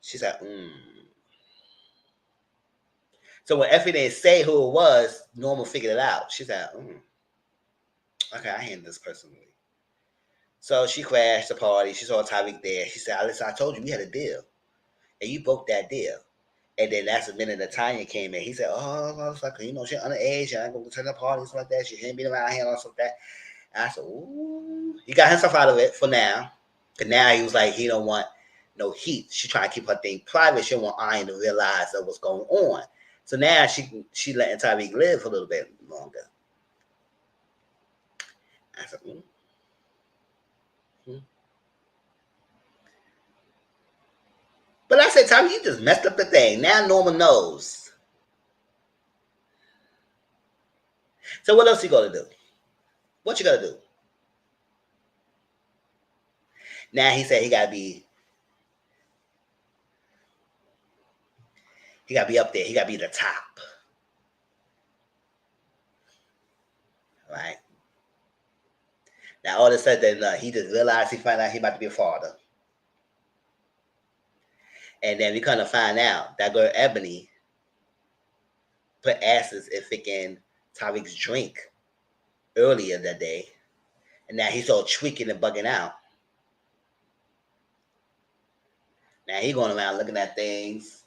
She said, So when Effie didn't say who it was, Norma figured it out. She said, okay, I handle this personally. So she crashed the party. She saw Tyreek there. She said, listen, I told you we had a deal. And you broke that deal. And then that's the minute that Tanya came in. He said, oh, you know, she's underage. I ain't going to turn up parties like that. She hadn't been around here or something like that. And I said, ooh. He got himself out of it for now. Because now he was like, he don't want no heat. She trying to keep her thing private. She don't want Iron to realize what's going on. So now she letting Tyreek live for a little bit longer. I said, mm. But I said, Tommy, you just messed up the thing. Now Norma knows. So what else you gonna do? What you gonna do? Now he said he gotta be up there. He gotta be the top. Right? Now all of a sudden he just realized he found out he about to be a father. And then we kind of find out that girl Ebony put asses in freaking Tariq's drink earlier that day. And now he's all tweaking and bugging out. Now he going around looking at things,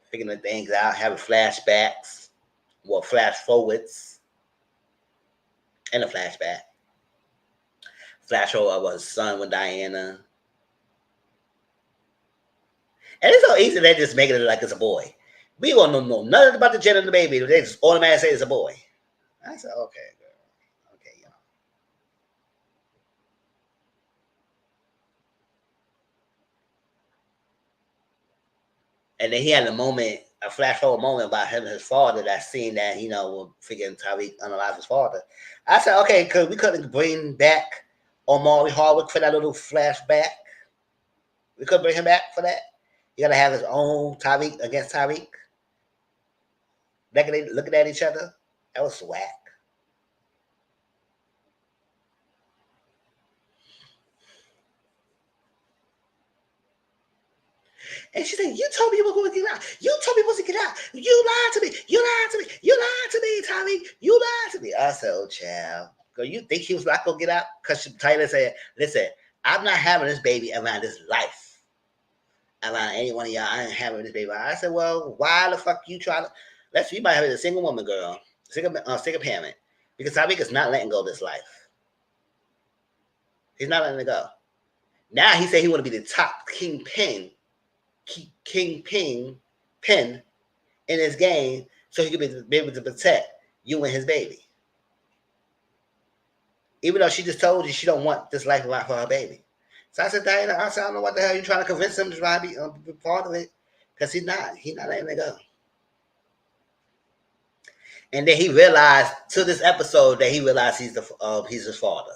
figuring things out, having flashbacks, well, flash forwards, and a flashback. Flash forward of his son with Diana. And it's so easy they just make it like it's a boy. We don't know nothing about the gender of the baby. They just automatically say it's a boy. I said, okay, girl. Okay, y'all. And then he had a flash forward moment about him and his father, that scene that, will freaking Tariq unalive his father. I said, okay, because we couldn't bring back Omari Hardwick for that little flashback. We couldn't bring him back for that. You gotta have his own Tariq against Tariq. Looking at each other. That was whack. And she said, you told me you were going to get out. You told me you were supposed to get out. You lied to me. You lied to me. You lied to me, Tommy. You lied to me. I said, oh, child. Girl, you think he was not going to get out? Because Tyler said, listen, I'm not having this baby around this life. Around any one of y'all. I ain't having this baby. I said, well, why the fuck you trying to? You might have a single woman, girl. Single parent. Because Tariq is not letting go of this life. He's not letting it go. Now he said he want to be the top kingpin in his game, so he could be able to protect you and his baby. Even though she just told you she don't want this life around for her baby. So I said, Diana, I don't know what the hell you're trying to convince him to try to be part of it, because he's not letting it go. And then he realized to this episode that he's his father.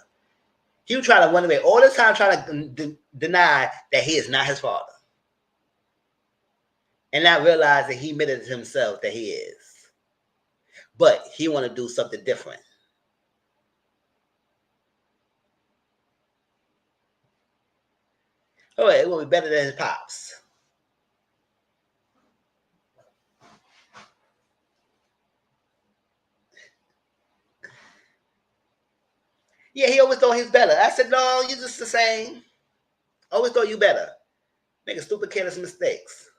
He was trying to run away all the time, trying to deny that he is not his father. And not realize that he admitted to himself that he is. But he want to do something different. Oh, it will be better than his pops. Yeah, he always thought he was better. I said, no, you're just the same. Always thought you better. Making stupid, careless mistakes.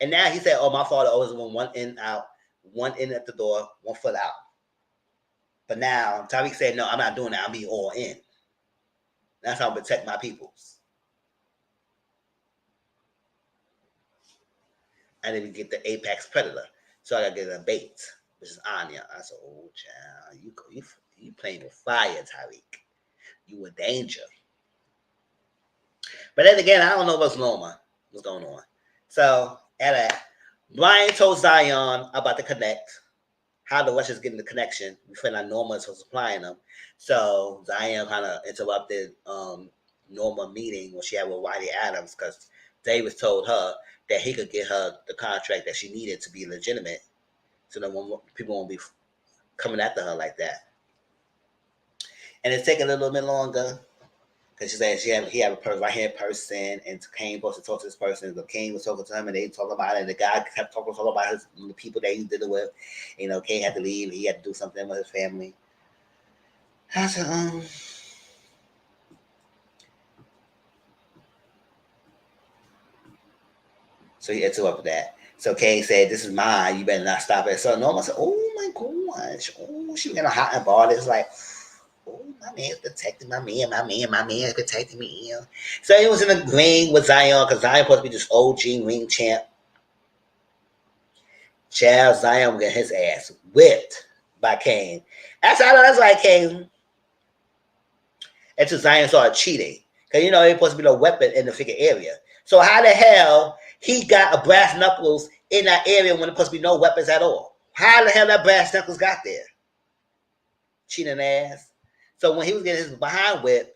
And now he said, oh, my father always went one in out, one in at the door, 1 foot out. But now Tariq said, no, I'm not doing that. I'm being all in. That's how I protect my peoples. And then we get the apex predator. So I gotta get a bait, which is Anya. I said, oh, child, you playing with fire, Tariq. You in danger. But then again, I don't know what's going on. So, Brian told Zion about the connect, how the Russians getting the connection. We found out Norma was supplying them. So, Zion kind of interrupted Norma meeting when she had with Whitey Adams, because Davis told her that he could get her the contract that she needed to be legitimate, so that people won't be coming after her like that. And it's taking a little bit longer, because she said he had a right-hand person, and Kane was supposed to talk to this person. The Kane was talking to him, and they talked about it. And the guy kept talking about the people that he did it with. Kane had to leave. He had to do something with his family. I said, So he interrupted that. So Kane said, this is mine. You better not stop it. So Norma said, oh, my gosh. Oh, she was in a hot and bothered. It's like, oh, my man's protecting my man's protecting me. So he was in the ring with Zion, because Zion supposed to be this OG ring champ. Child, Zion got his ass whipped by Kane. That's why Kane until Zion started cheating. Because, you know, there's supposed to be no weapon in the freaking area. So how the hell he got a brass knuckles in that area when there's supposed to be no weapons at all? How the hell that brass knuckles got there? Cheating ass. So when he was getting his behind whipped,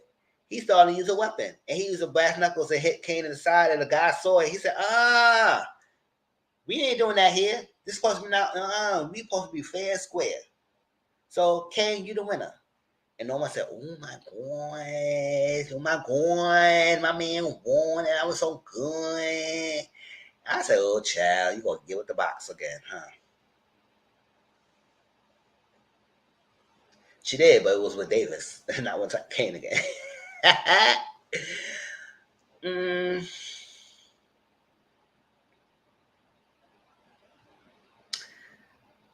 he started to use a weapon. And he used a brass knuckles and hit Kane in the side, and the guy saw it. He said, we ain't doing that here. This is supposed to be not, we supposed to be fair and square. So, Kane, you the winner. And no one said, oh my God, my man won, and I was so good. I said, oh, child, you going to get with the box again, huh? She did, but it was with Davis, not with Kane again.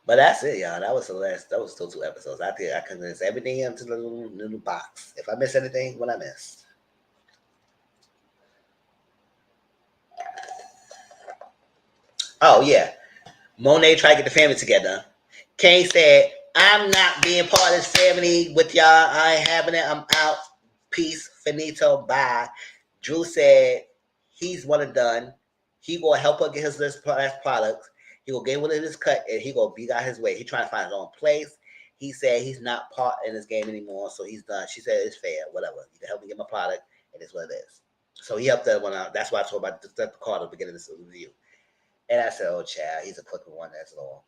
But that's it, y'all. That was the last. That was still 2 episodes. I think I condensed everything into the little box. If I miss anything, what I missed. Oh yeah, Monet tried to get the family together. Kane said, "I'm not being part of this family with y'all. I ain't having it. I'm out. Peace, finito, bye." Drew said he's one and done. He gonna help her get his last products. He gonna get one of his cut, and he gonna beat out his way. He trying to find his own place. He said he's not part in this game anymore, so he's done. She said it's fair, whatever. You can help me get my product, and it's what it is. So he helped that one out. That's why I told about the card at the beginning of this review. And I said, oh, child, he's a quicker one, that's all.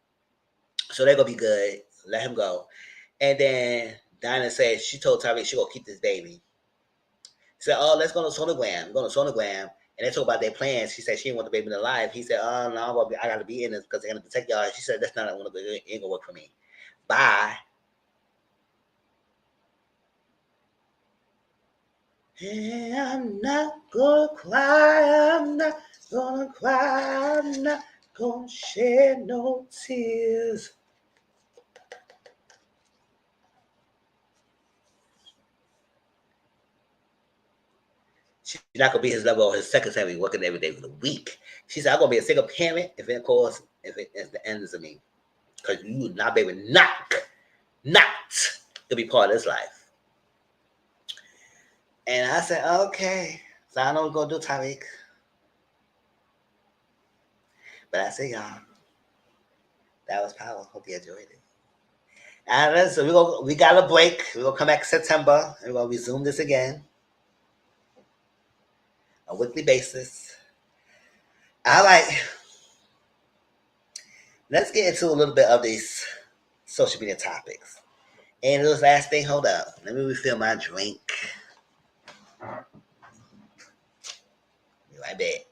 So they're going to be good. Let him go. And then Dinah said she told Tyreek she going to keep this baby. She said, oh, let's go to sonogram. We're going to sonogram. And they talk about their plans. She said she didn't want the baby alive. He said, oh, no, I got to be in this because they're going to protect y'all. She said, that's not going to ain't going to work for me. Bye. Hey, I'm not going to cry. I'm not going to cry. I'm not going to shed no tears. She's not gonna be his level or his second family working every day for the week. She said, I'm gonna be a single parent if it ends of me. Because you not baby not to be part of this life. And I said, okay. So I know what we're gonna do, Tyreek. But I said, y'all, that was power. Hope you enjoyed it. And so we got a break. We're gonna come back in September and we're gonna resume this again. On a weekly basis. All right. Let's get into a little bit of these social media topics. And this last thing, hold up. Let me refill my drink. Be right back.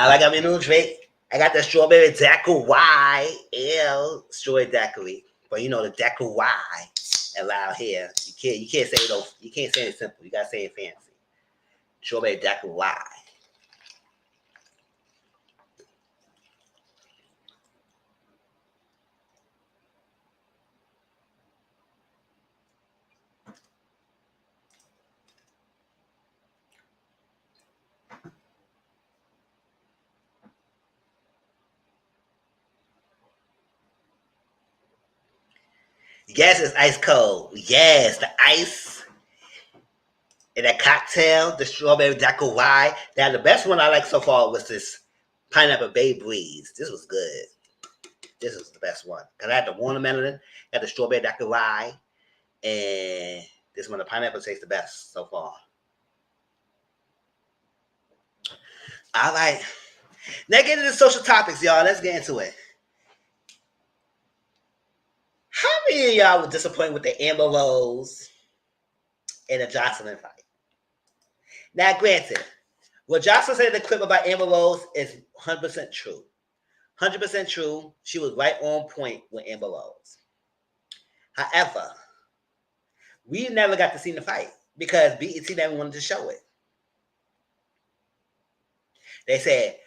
I got my new drink. I got the strawberry daiquiri. Strawberry daiquiri. But you know the daiquiri allowed here. You can't say it. You can't say it simple. You gotta say it fancy. Strawberry daiquiri. Yes, it's ice cold. Yes, the ice and that cocktail, the strawberry daiquiri. Now the best one I like so far was this pineapple bay breeze. This was good. This was the best one. Cause I had the watermelon, had the strawberry daiquiri, and this one, the pineapple tastes the best so far. All right. Now get into the social topics, y'all. Let's get into it. How many of y'all were disappointed with the Amber Rose and the Jocelyn fight? Now, granted, What Jocelyn said in the clip about Amber Rose is 100% true. 100% true. She was right on point with Amber Rose. However, we never got to see the fight because BET never wanted to show it. They said,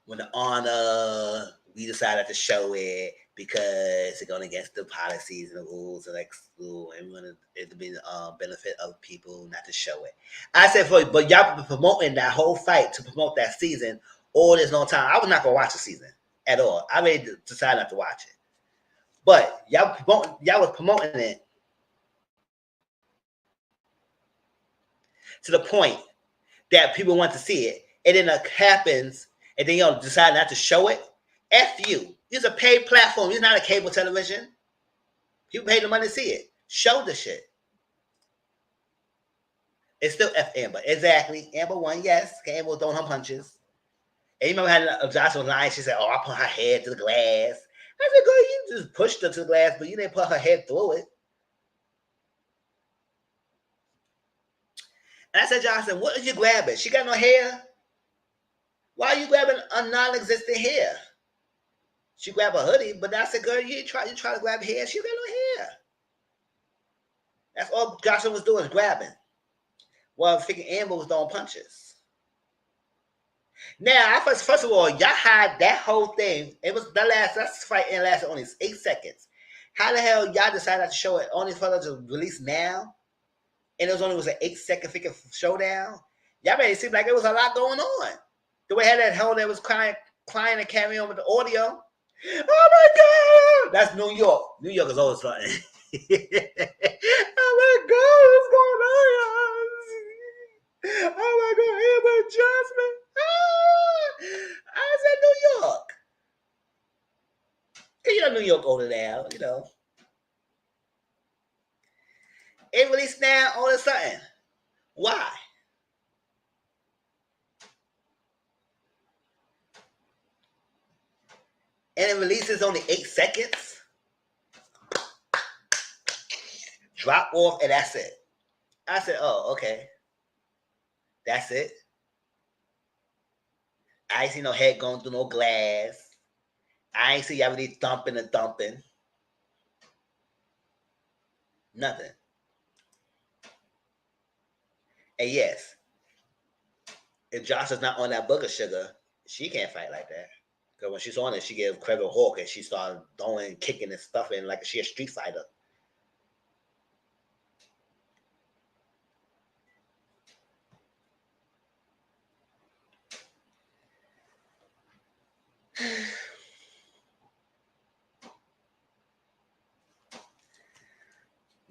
when the honor, we decided to show it because it's going against the policies and the rules of school, and we wanted it to be the benefit of people not to show it. I said, but y'all been promoting that whole fight to promote that season all this long time. I was not going to watch the season at all. I made decided not to watch it. But y'all was promoting it to the point that people want to see it, and then it happens, and then y'all decide not to show it. F you. It's a paid platform. It's not a cable television. People pay the money to see it. Show the shit. It's still F Amber. Exactly. Amber won, yes. Amber was throwing her punches. And you remember how Jocelyn was lying? She said, I put her head to the glass. I said, girl, you just pushed her to the glass, but you didn't put her head through it. And I said, Jocelyn, what are you grabbing? She got no hair. Why are you grabbing a non-existent hair? She grabbed a hoodie, but I said, girl, you try to grab hair. She got no hair. That's all Jocelyn was doing, grabbing. Well, I figured Amber was throwing punches. Now, first of all, y'all had that whole thing. It was that fight and lasted only 8 seconds. How the hell y'all decided to show it only for us to release now? And it was an 8-second freaking showdown. Y'all made it seem like it was a lot going on. The way that hell that was crying and carrying on with the audio. Oh my God! That's New York. New York is always fun. Oh my God, what's going on? Oh my God, Amber Jocelyn. I said New York. You know, New York older now, you know. It released now all of a sudden. Why? And it releases only 8 seconds. Drop off, and that's it. I said, oh, okay. That's it. I ain't see no head going through no glass. I ain't see y'all really thumping and thumping. Nothing. And yes, if Josh is not on that booger sugar, she can't fight like that. Because when she's on it, she gave Creville Hawk and she started throwing, kicking and stuff in like she a street fighter.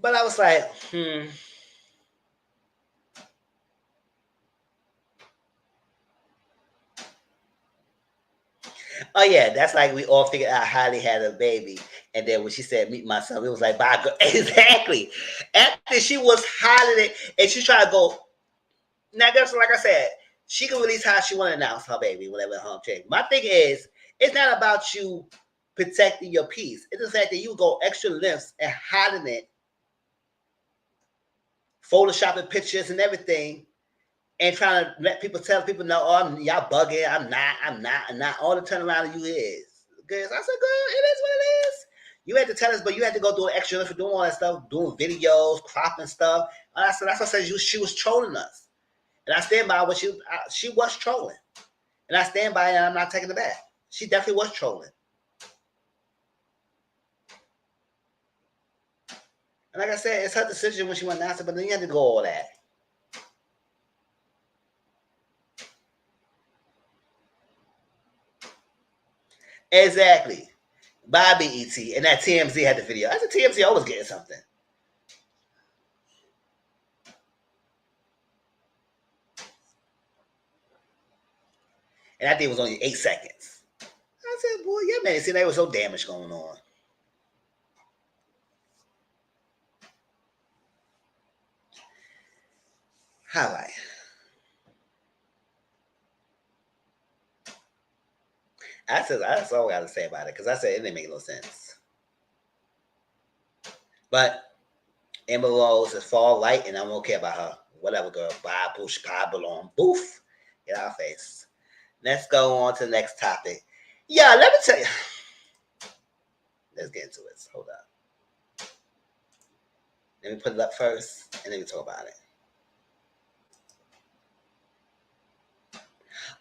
But I was like, Oh yeah, that's like we all figured out Holly had a baby, and then when she said meet my son, it was like bye. Exactly. After she was hiding it, and she tried to go. Now, that's like I said, she can release how she want to announce her baby, whatever her change. My thing is, it's not about you protecting your peace. It's the fact that you go extra lengths and hiding it, photoshopping pictures and everything, and trying to let people tell people, no, oh, y'all bugging. I'm not. All the turnaround you is. Because I said, girl, it is what it is. You had to tell us, but you had to go do an extra for doing all that stuff, doing videos, cropping stuff. And I said, that's what I said. She was trolling us. And I stand by what she was trolling. And I stand by it, and I'm not taking it back. She definitely was trolling. And like I said, it's her decision when she went announced it, but then you had to go all that. Exactly. By BET. And that TMZ had the video. I said TMZ always getting something. And I think it was only 8 seconds. I said, boy, yeah, man, see, there was no damage going on. All right. I said, that's all I got to say about it, because I said it didn't make no sense. But Amber Rose is fall light, and I don't care about her. Whatever, girl. Bye, push, pie, belong. Boof. Get out of face. Let's go on to the next topic. Yeah, let me tell you. Let's get into it. Hold up. Let me put it up first, and then we talk about it.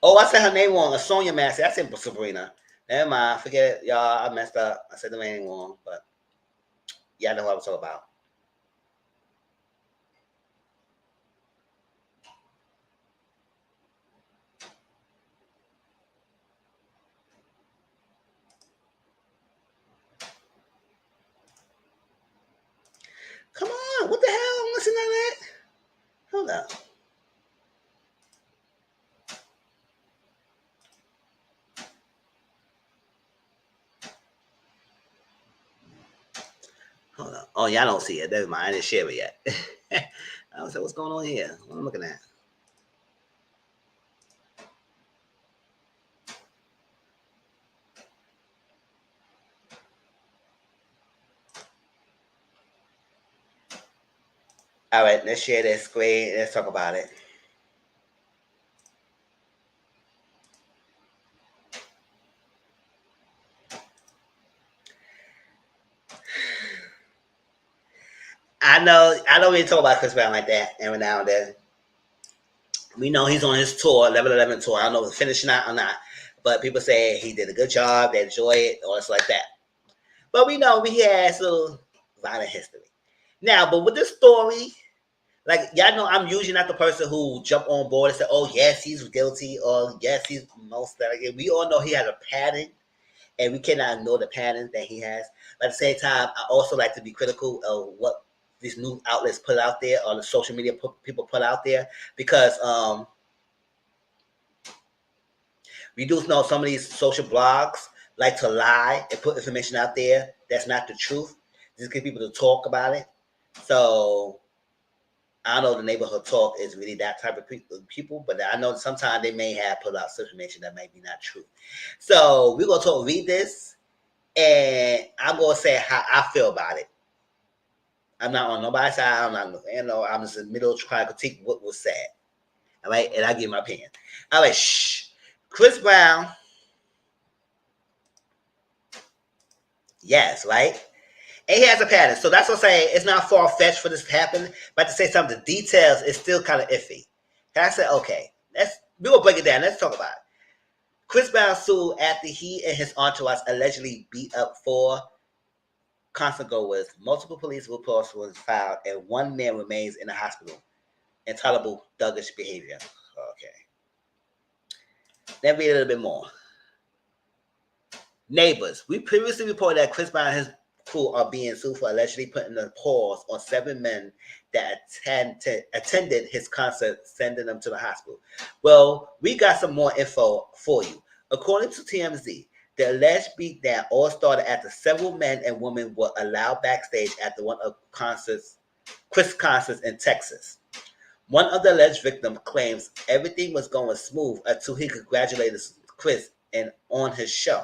Oh, I said her name wrong. Sonia Massey. I said Sabrina. Never mind. Forget it, y'all. I messed up. I said the name wrong, but y'all know what I was talking about. Come on. What the hell? I'm listening to that. Hold up. Hold on. Oh, y'all don't see it. Never mind. I didn't share it yet. I was like, what's going on here? What am I looking at? All right, let's share this screen. Let's talk about it. I don't really talk about Chris Brown like that every now and then. We know he's on his tour, 11/11 tour. I don't know if it's finishing out or not, but people say he did a good job, they enjoy it, or it's like that. But we know he has a little violent history. Now, but with this story, like y'all know, I'm usually not the person who jump on board and say, "Oh yes, he's guilty," or "Yes, he's most likely." We all know he has a pattern, and we cannot ignore the pattern that he has. But at the same time, I also like to be critical of what these news outlets put out there, or the social media people put out there, because we do know some of these social blogs like to lie and put information out there that's not the truth, just get people to talk about it. So I don't know the neighborhood talk is really that type of people, but I know sometimes they may have put out some information that might be not true. So we're gonna read this, and I'm gonna say how I feel about it. I'm not on nobody's side. I'm not, I'm just in the middle trying to critique what was said. All right, and I give my opinion. All right, shh. Chris Brown, yes, right? And he has a pattern. So that's what I'm saying. It's not far fetched for this to happen. But to say some of the details is still kind of iffy. And I said, okay, we're gonna break it down. Let's talk about it. Chris Brown sued after he and his entourage allegedly beat up four concertgoers. Multiple police reports were filed, and one man remains in the hospital. Intolerable thuggish behavior. Okay. Let me read a little bit more. Neighbors. We previously reported that Chris Brown and his crew are being sued for allegedly putting a pause on 7 men that attended his concert, sending them to the hospital. Well, we got some more info for you. According to TMZ, the alleged beatdown all started after several men and women were allowed backstage after one of Chris concerts in Texas. One of the alleged victims claims everything was going smooth until he congratulated Chris and on his show.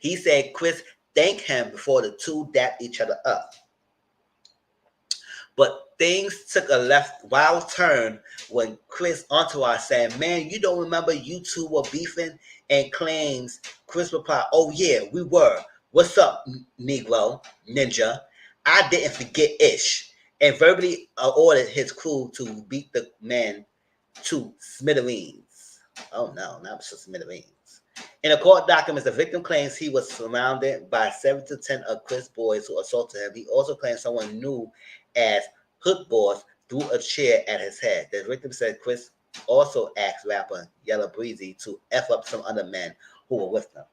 He said Chris thanked him before the two dapped each other up. But things took a wild turn when Chris entourage said, "Man, you don't remember you two were beefing?" And claims Chris replied, "Oh yeah, we were. What's up, Negro, Ninja? I didn't forget ish." And verbally ordered his crew to beat the men to smithereens. Oh no, not smithereens. In the court documents, the victim claims he was surrounded by 7 to 10 of Chris boys who assaulted him. He also claims someone knew as Hood Boss threw a chair at his head. The victim said Chris also asked rapper Yellow Breezy to F up some other men who were with them.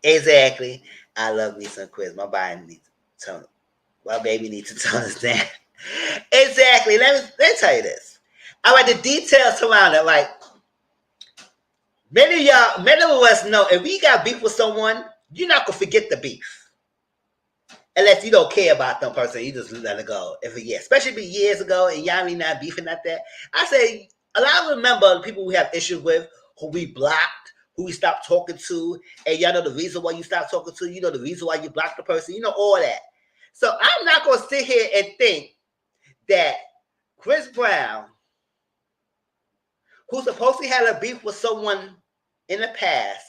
Exactly. I love me some Chris. My body needs to tone. My baby needs to understand. Exactly. Let me tell you this. I like the details around it. Like many of us know, if we got beef with someone, you're not gonna forget the beef. Unless you don't care about them person, you just let it go. Especially if it years ago and y'all really not beefing at that. I say a lot of remember the people we have issues with, who we blocked, who you stopped talking to, and y'all know the reason why you stopped talking to, you know the reason why you blocked the person, you know all that. So I'm not going to sit here and think that Chris Brown, who supposedly had a beef with someone in the past,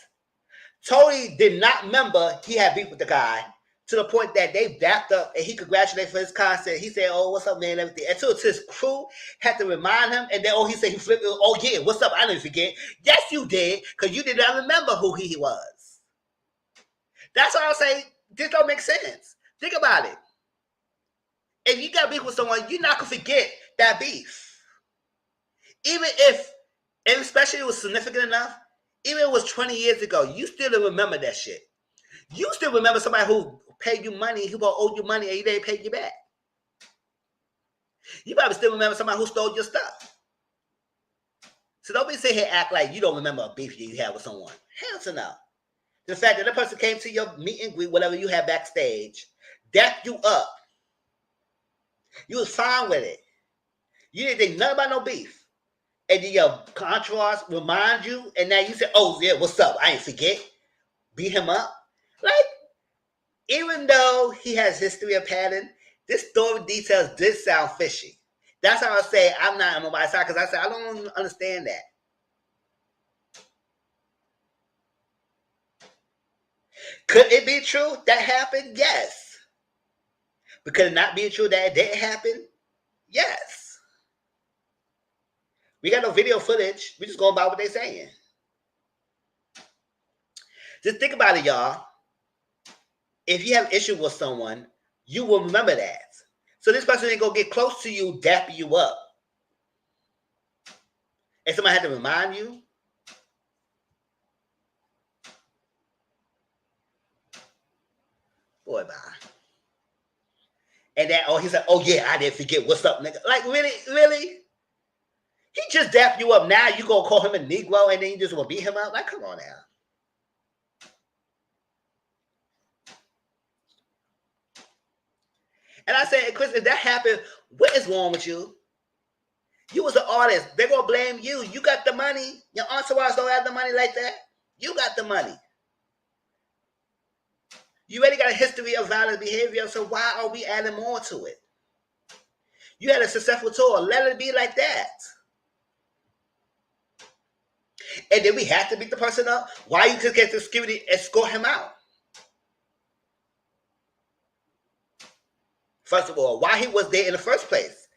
totally did not remember he had beef with the guy to the point that they dapped up and he congratulated for his concert. He said, "Oh, what's up, man?" And everything. And so his crew had to remind him, and then he said he flipped. "Oh yeah, what's up?" I didn't forget. Yes, you did, because you did not remember who he was. That's why I say this don't make sense. Think about it. If you got beef with someone, you're not gonna forget that beef, even if, and especially if it was significant enough. Even if it was 20 years ago, you still don't remember that shit. You still remember somebody who paid you money, who owed you money, and he didn't pay you back. You probably still remember somebody who stole your stuff. So don't be sitting here act like you don't remember a beef you had with someone. Hell to no. The fact that the person came to your meet and greet, whatever you had backstage, dapped you up. You was fine with it. You didn't think nothing about no beef. And then your entourage remind you, and now you say, "Oh yeah, what's up? I ain't forget." Beat him up. Like, even though he has history of pattern, this story details did sound fishy. That's how I say I'm not on nobody's side, because I said I don't understand that. Could it be true that happened? Yes. But could it not be true that it didn't happen? Yes. We got no video footage. We just going by what they're saying. Just think about it, y'all. If you have an issue with someone, you will remember that. So this person ain't gonna get close to you, dap you up. And somebody had to remind you. Boy, bye. And that, he said, "Oh yeah, I didn't forget. What's up, nigga?" Like, really? Really? He just dapped you up. Now you gonna call him a Negro and then you just wanna beat him up? Like, come on now. And I said, Chris, if that happened, what is wrong with you? You was an artist. They're gonna blame you. You got the money. Your entourage don't have the money like that. You got the money. You already got a history of violent behavior, so why are we adding more to it? You had a successful tour. Let it be like that. And then we have to beat the person up. Why you just get the security and escort him out? First of all, why he was there in the first place?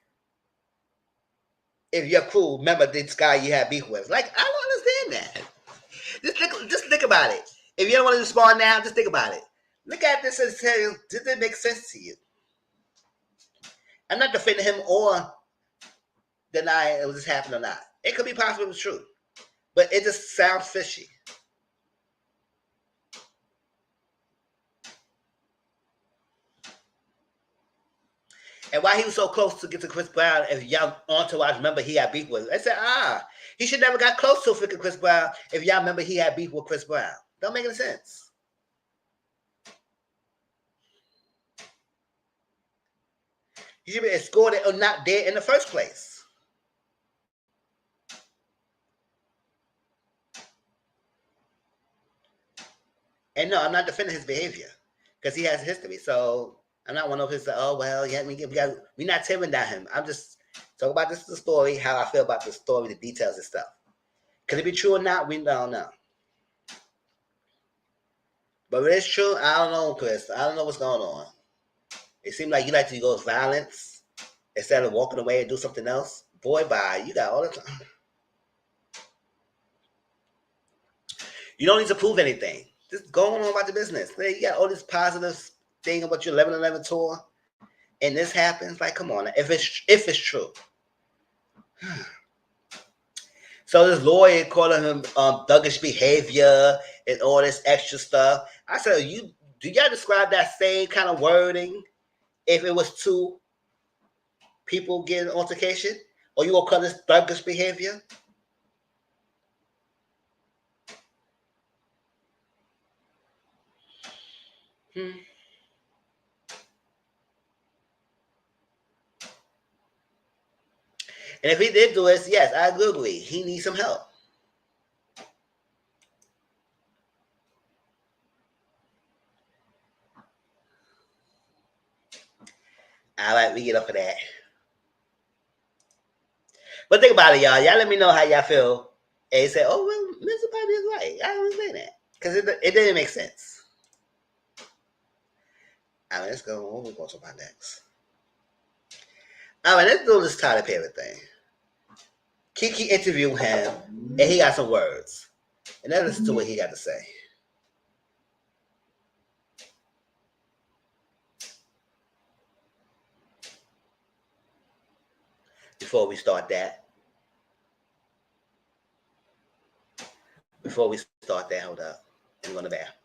If your crew remember this guy you had beef with. Like, I don't understand that. Just think about it. If you don't want to respond now, just think about it. Look at this and say, did it make sense to you? I'm not defending him or denying it was just happened or not. It could be possible it was true. But it just sounds fishy. And why he was so close to get to Chris Brown, if y'all entourage remember he had beef with him. I said, he should never got close to freaking Chris Brown if y'all remember he had beef with Chris Brown. Don't make any sense. He should be escorted or not there in the first place. And no, I'm not defending his behavior because he has a history. So I'm not one of his, "Oh, well, yeah, we're not tearing down him." I'm just talking about this is the story, how I feel about the story, the details and stuff. Could it be true or not? We don't know. But if it's true, I don't know, Chris. I don't know what's going on. It seems like you like to go with violence instead of walking away and do something else. Boy, bye. You got all the time. You don't need to prove anything. Just go on about the business. You got all this positive thing about your 11/11 tour, and this happens. Like, come on. If it's true. So this lawyer calling him thuggish behavior and all this extra stuff. I said, do y'all describe that same kind of wording if it was two people getting altercation? Or you gonna call this thuggish behavior? And if he did do this, yes, I do agree. He needs some help. we get up for that. But think about it, y'all. Y'all let me know how y'all feel. And you say, oh, well, Mr. Bobby is right. I don't say that. Because it didn't make sense. All right, let's go. What we going to talk about next? All right, let's do this Tyler Perry thing. Kiki interviewed him, and he got some words. And let's listen to what he got to say. Before we start that. Hold up. I'm going to bath.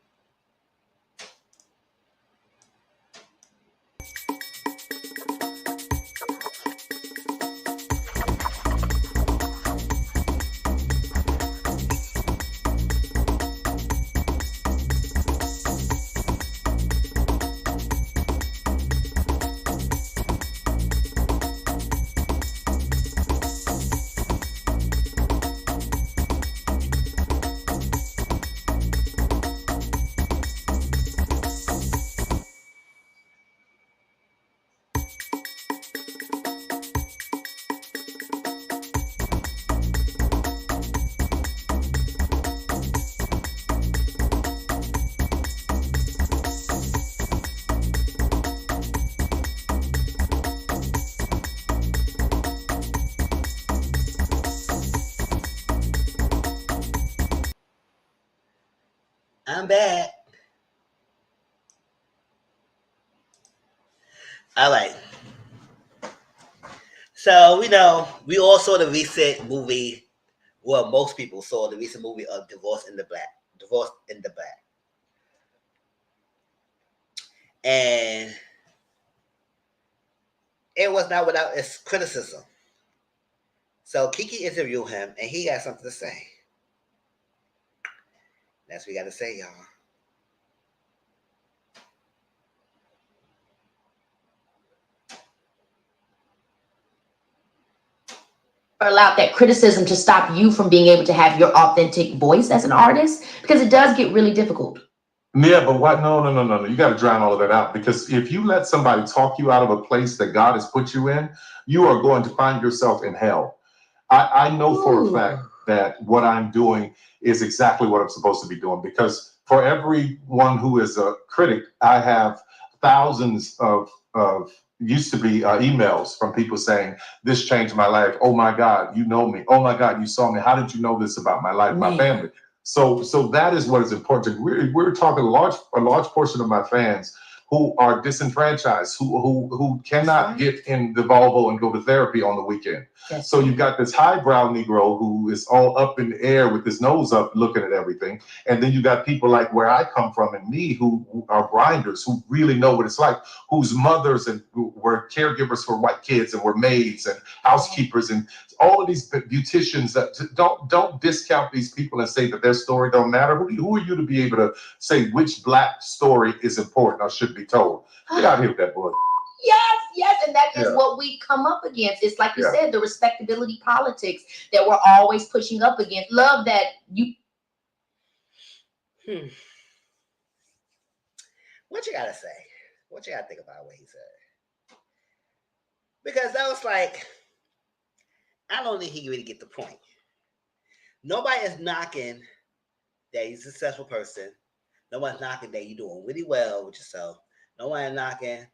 I'm back. All right. So we all saw the recent movie. Well, most people saw the recent movie of Divorce in the Black. And it was not without its criticism. So Kiki interviewed him, and he got something to say. That's what we got to say, y'all. Allowed that criticism to stop you from being able to have your authentic voice as an artist, because it does get really difficult. Yeah, but what? No. You got to drown all of that out, because if you let somebody talk you out of a place that God has put you in, you are going to find yourself in hell. I know for a fact that what I'm doing is exactly what I'm supposed to be doing, because for everyone who is a critic, I have thousands of used to be emails from people saying, this changed my life. Oh my God, you know me. Oh my God, you saw me. How did you know this about my life, my family? So that is what is important. We're talking a large portion of my fans who are disenfranchised, who cannot get in the Volvo and go to therapy on the weekend. Yes. So you've got this highbrow Negro who is all up in the air with his nose up looking at everything. And then you got people like where I come from and me who are grinders, who really know what it's like, whose mothers and who were caregivers for white kids and were maids and housekeepers and all of these beauticians. That don't discount these people and say that their story don't matter. Who are you to be able to say which Black story is important or should be told? Get out here with that boy. Yes, and that is what we come up against. It's like you said, the respectability politics that we're always pushing up against. Love that you. What you gotta say? What you gotta think about what he said? Because that was like, I don't think he really get the point. Nobody is knocking that he's a successful person. No one's knocking that you're doing really well with yourself. No one is knocking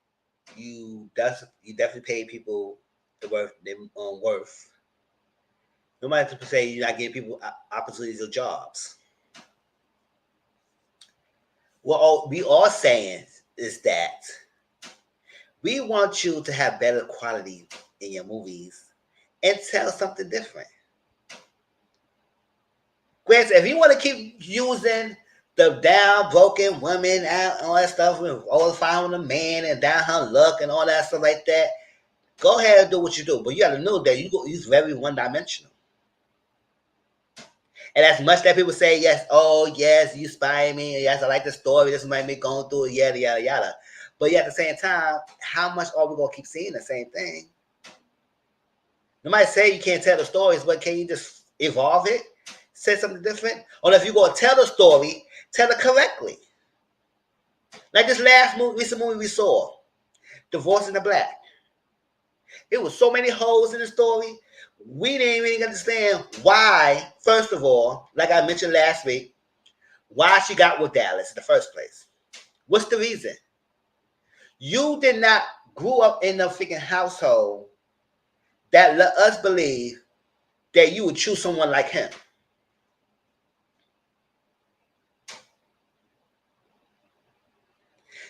you definitely pay people the worth their worth. Nobody to say you're not giving people opportunities of jobs. What we are saying is that we want you to have better quality in your movies and tell something different. Granted, if you want to keep using the down, broken women and all that stuff, with always following a man and down her luck and all that stuff like that, go ahead and do what you do. But you got to know that you're very one-dimensional. And as much that people say, yes, oh, yes, you inspire me. Yes, I like the story. This might be going through it, yada, yada, yada. But yet at the same time, how much are we going to keep seeing the same thing? Nobody say you can't tell the stories, but can you just evolve it? Say something different? Or if you're going to tell the story, tell it correctly. Like this last recent movie we saw, Divorce in the Black. It was so many holes in the story. We didn't even understand why, first of all, like I mentioned last week, why she got with Dallas in the first place. What's the reason? You did not grow up in a freaking household that let us believe that you would choose someone like him.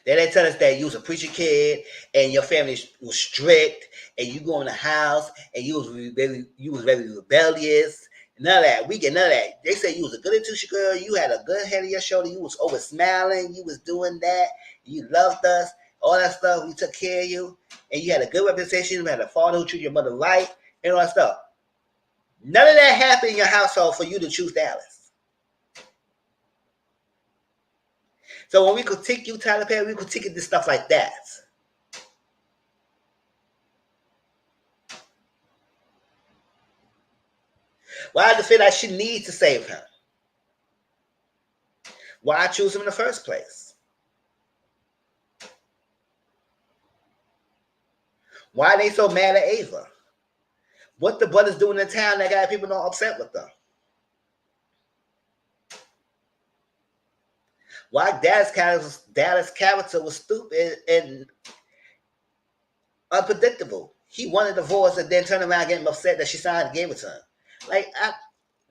Then they tell us that you was a preacher kid and your family was strict and you go in the house and you was very rebellious. None of that. We get none of that. They say you was a good intuition girl. You had a good head on your shoulder. You was over smiling. You was doing that. You loved us. All that stuff. We took care of you. And you had a good reputation. You had a father who treated your mother right and all that stuff. None of that happened in your household for you to choose Dallas. So when we critique you, Tyler Perry, we critique this stuff like that. Why does it feel like she needs to save him? Why choose him in the first place? Why are they so mad at Ava? What the brothers doing in town that got people not upset with them? Why Dallas' character was stupid and unpredictable. He wanted a divorce and then turned around getting upset that she signed and gave it to him. Like, a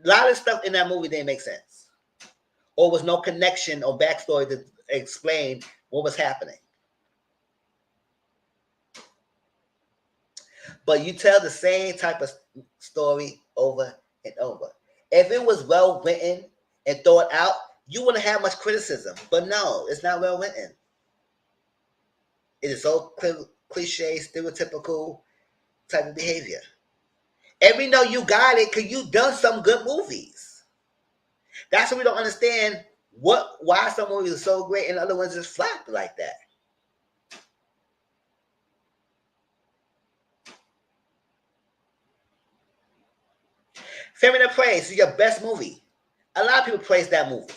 lot of stuff in that movie didn't make sense. Or was no connection or backstory to explain what was happening. But you tell the same type of story over and over. If it was well written and thought out, you wouldn't have much criticism. But no, it's not well written. It is so cliche, stereotypical type of behavior. And we know you got it because you've done some good movies. That's what we don't understand why some movies are so great and other ones just flop like that. Feminine Praise is your best movie. A lot of people praise that movie.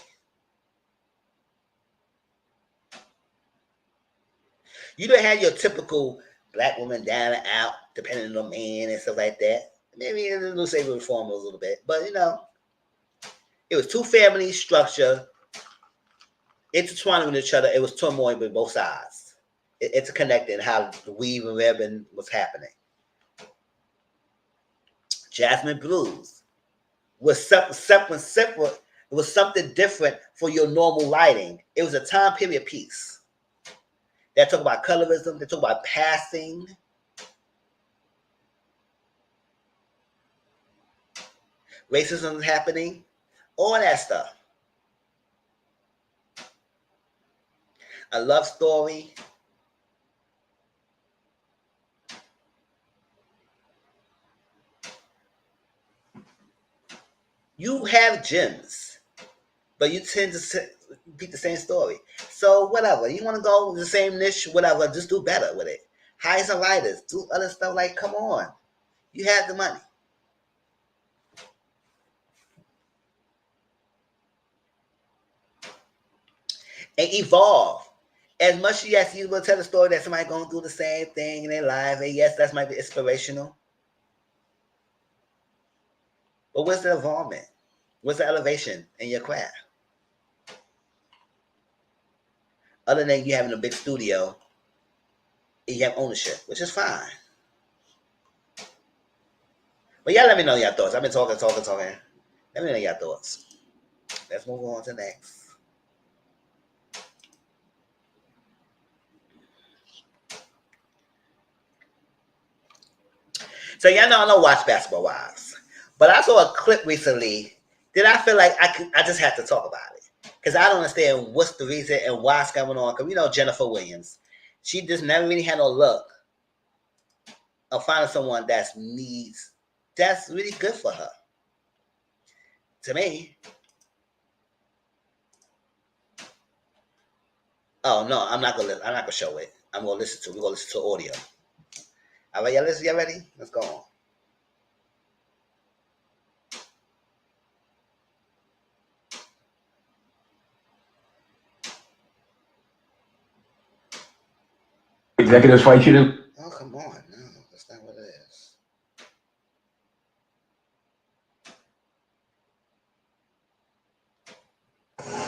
You don't have your typical black woman down and out, depending on the man and stuff like that. Maybe a little slavery reform a little bit, but it was two families structure intertwining with each other. It was turmoil with both sides. It's connected how the weave and webbing was happening. Jasmine Blues was separate. It was something different for your normal lighting. It was a time period piece. They talk about colorism. They talk about passing. Racism is happening. All that stuff. A love story. You have gems, but you tend to repeat the same story. So whatever. You want to go with the same niche, whatever, just do better with it. Hire some writers. Do other stuff like, come on. You have the money. And evolve. As much as you will tell a story that somebody going through the same thing in their life, and yes, that might be inspirational. But what's the involvement? What's the elevation in your craft? Other than you having a big studio, and you have ownership, which is fine. But y'all let me know your thoughts. I've been talking. Let me know your thoughts. Let's move on to next. So y'all know I don't watch Basketball Wives, but I saw a clip recently that I feel like I just have to talk about it because I don't understand what's the reason and why it's going on. Because we know Jennifer Williams, she just never really had no luck of finding someone that's really good for her. To me. Oh no, I'm not gonna show it. We're gonna listen to audio. All right, y'all ready? Let's go on. Executives fight you to. Oh, come on. No, that's not what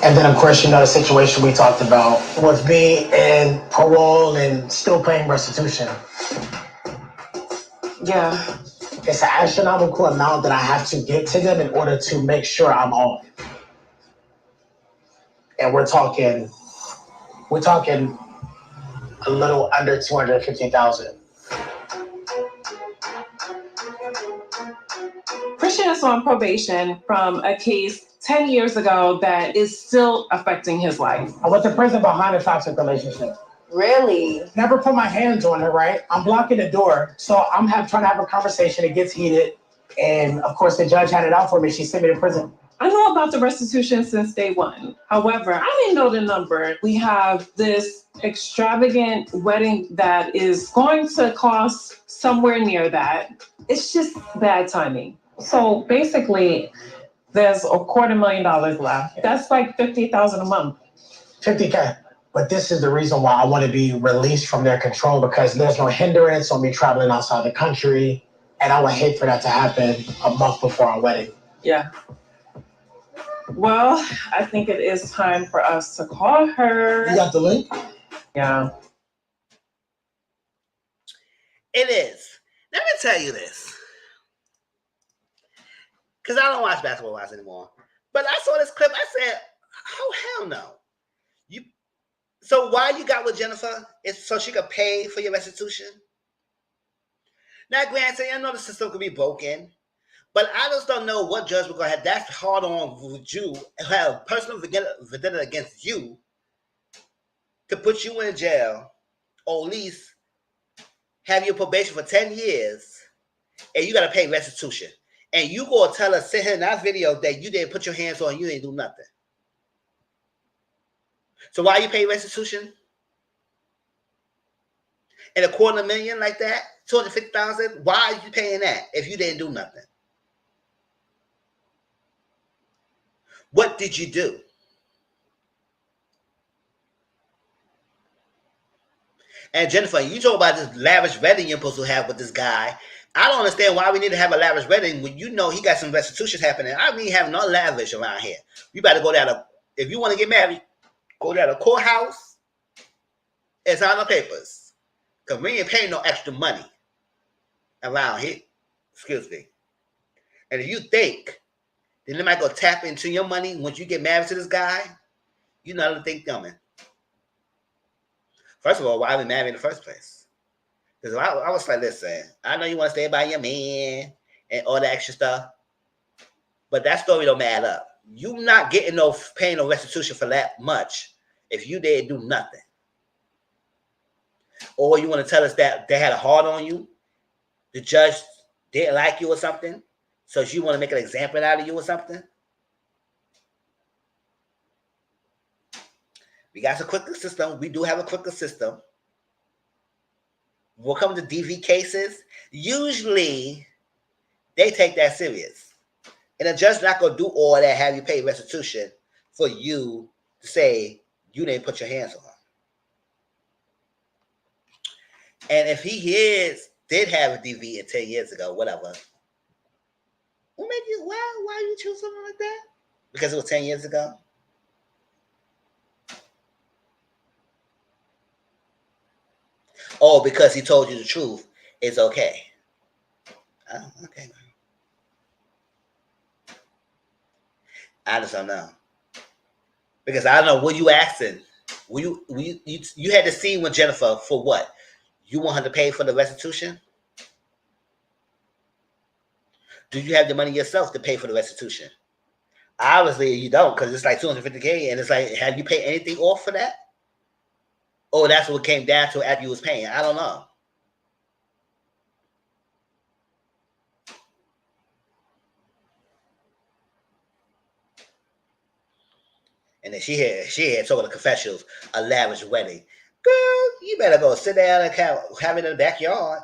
And then, of course, you know the situation we talked about with me and parole and still paying restitution. Yeah. It's an astronomical amount that I have to get to them in order to make sure I'm on. And we're talking a little under 250,000. Christian is on probation from a case 10 years ago that is still affecting his life. I went to prison behind a toxic relationship. Really? Never put my hands on her, right? I'm blocking the door. So I'm trying to have a conversation. It gets heated. And of course, the judge had it out for me. She sent me to prison. I know about the restitution since day one. However, I didn't know the number. We have this extravagant wedding that is going to cost somewhere near that. It's just bad timing. So basically, there's $250,000 left. That's like $50,000 a month. 50K. But this is the reason why I want to be released from their control, because there's no hindrance on me traveling outside the country. And I would hate for that to happen a month before our wedding. Yeah. Well, I think it is time for us to call her. You got the link? Yeah. It is. Let me tell you this. Because I don't watch Basketball Wives anymore. But I saw this clip. I said, oh, hell no. So why you got with Jennifer? Is so she could pay for your restitution? Now, granted, I know the system could be broken. But I just don't know what judge we're going to have. That's hard on with you, have personal vendetta against you to put you in jail, or at least have your probation for 10 years, and you got to pay restitution. And you go tell us, sit here in that video that you didn't put your hands on, you didn't do nothing. So why you pay restitution? And $250,000 like that, 250,000. Why are you paying that if you didn't do nothing? What did you do? And Jennifer, you talk about this lavish wedding you're supposed to have with this guy. I don't understand why we need to have a lavish wedding when you know he got some restitutions happening. I mean, having no lavish around here. You better go down if you want to get married, go down to the courthouse and sign the papers. Because we ain't paying no extra money around here. Excuse me. And if you think then they might go tap into your money once you get married to this guy, you know to think coming. First of all, why are we married in the first place? Because I was like, listen, I know you want to stay by your man and all the extra stuff, but that story don't add up. You not getting paying no restitution for that much if you didn't do nothing. Or you want to tell us that they had a hard on you, the judge didn't like you or something, so you want to make an example out of you or something? We got a quicker system. We do have a quicker system. When it comes to DV cases, usually they take that serious. And the judge not going to do all that, have you pay restitution for you to say you didn't put your hands on her. And if he did have a DV 10 years ago, whatever, what made you, why you choose something like that? Because it was 10 years ago? Oh, because he told you the truth, it's okay. Oh, okay. I just don't know. Because I don't know, what you asking? You had to see with Jennifer for what? You want her to pay for the restitution? Do you have the money yourself to pay for the restitution? Obviously, you don't, because it's like $250K, and it's like, have you paid anything off for that? Oh, that's what it came down to after you was paying. I don't know. And then she had told the confessionals a lavish wedding. Girl, you better go sit down and have it in the backyard.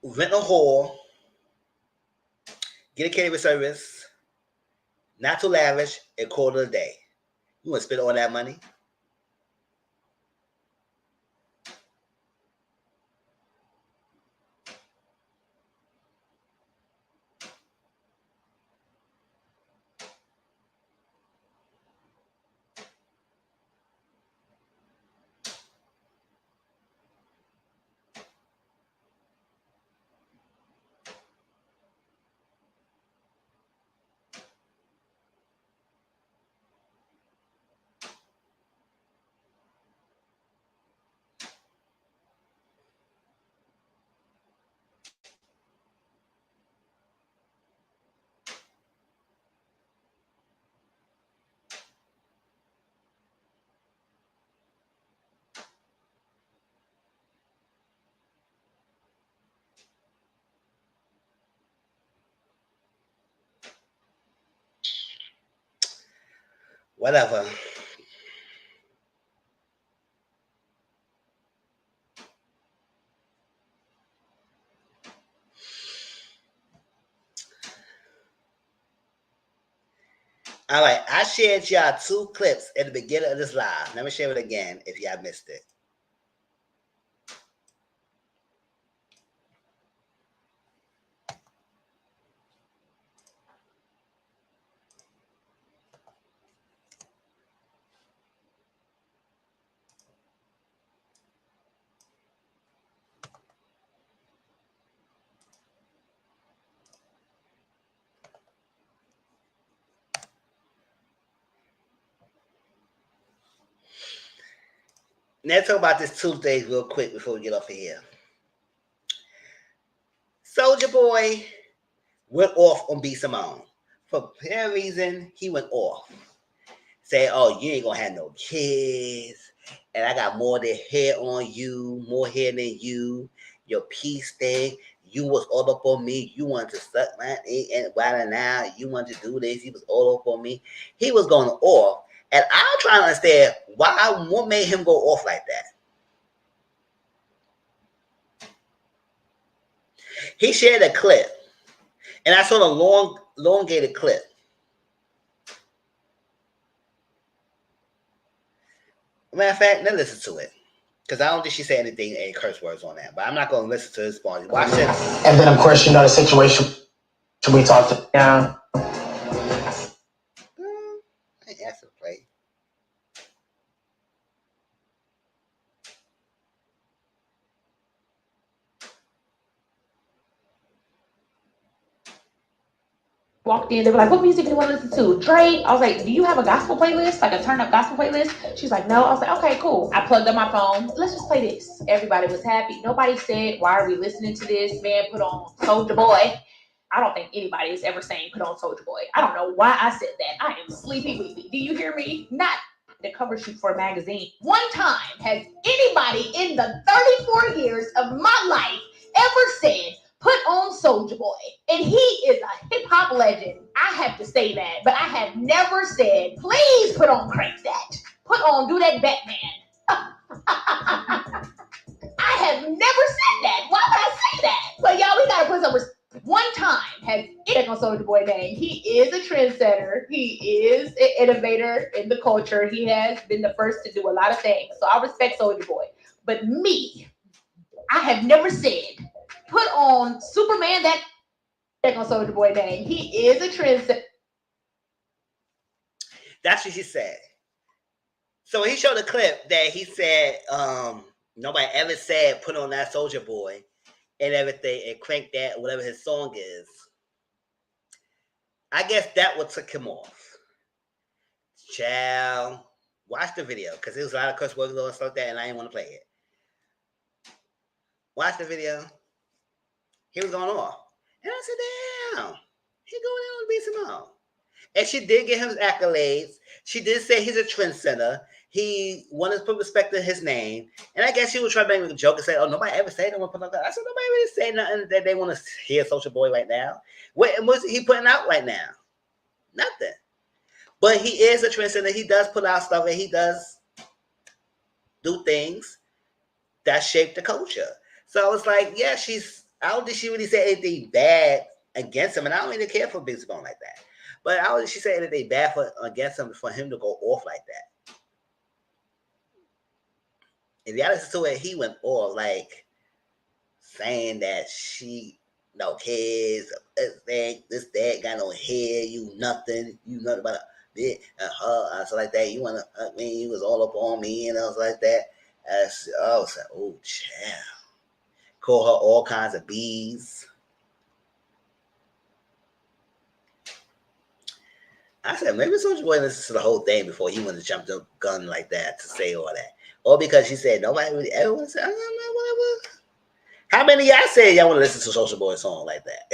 Rent a hall. Get a catering service. Not too lavish. And call it a day. You want to spend all that money? Whatever. All right, I shared y'all 2 clips at the beginning of this live. Let me share it again if y'all missed it. Let's talk about this Tuesday real quick before we get off of here. Soulja Boy went off on B. Simone. For whatever reason, he went off. Say, oh, you ain't gonna have no kids. And I got more than hair on you, more hair than you. Your peace thing. You was all up on me. You wanted to suck my dick and right now you wanted to do this. He was all up on me. He was going off. And I'm trying to understand what made him go off like that. He shared a clip. And I saw the elongated clip. Matter of fact, let's listen to it. Because I don't think she said any curse words on that. But I'm not going to listen to this part. Watch it. And then, of course, you know the situation we talked about. Yeah. I asked her to play. Walked in, they were like, what music do you want to listen to? Drake. I was like, do you have a gospel playlist? Like a turn up gospel playlist? She's like, no. I was like, okay, cool. I plugged up my phone. Let's just play this. Everybody was happy. Nobody said, why are we listening to this? Man, put on Soulja Boy. I don't think anybody is ever saying put on Soulja Boy. I don't know why I said that. I am sleepy weepy. Do you hear me? Not the cover shoot for a magazine. One time has anybody in the 34 years of my life ever said, put on Soulja Boy. And he is a hip hop legend. I have to say that. But I have never said, please put on Crank That. Put on Do That Batman. I have never said that. Why would I say that? But y'all, we gotta put some respect. One time has it on Soulja Boy name. He is a trendsetter. He is an innovator in the culture. He has been the first to do a lot of things. So I respect Soulja Boy. But me, I have never said, put on Superman that on Soulja Boy name. He is a trendsetter. That's what she said. So he showed a clip that he said, nobody ever said put on that Soulja Boy and everything and Crank That, whatever his song is. I guess that what took him off. Child, watch the video because there was a lot of curse words and stuff like that, and I didn't want to play it. Watch the video. He was going off. And I said, damn, he going in on B. Simone. And she did get him accolades. She did say he's a trendsetter. He wanted to put respect to his name. And I guess she was trying to make a joke and say, oh, nobody ever said they want to put on that. I said, nobody really say nothing that they want to hear Soulja Boy right now. What was he putting out right now? Nothing. But he is a trendsetter. He does put out stuff and he does do things that shape the culture. So I was like, yeah, I don't think she really said anything bad against him. And I don't really care for Big Simone like that. But I don't think she said anything bad against him for him to go off like that. If y'all listen to it, he went off like saying that she no kids, this dad got no hair, you nothing about it, so like that. You wanna, I mean, he was all up on me, and I was like that. I was like, oh, child. Call her all kinds of bees. I said, maybe Soulja Boy listened to the whole thing before he went to jump the gun like that to say all that. Or because she said, nobody really ever want to say, whatever. How many of y'all say y'all want to listen to Soulja Boy's song like that?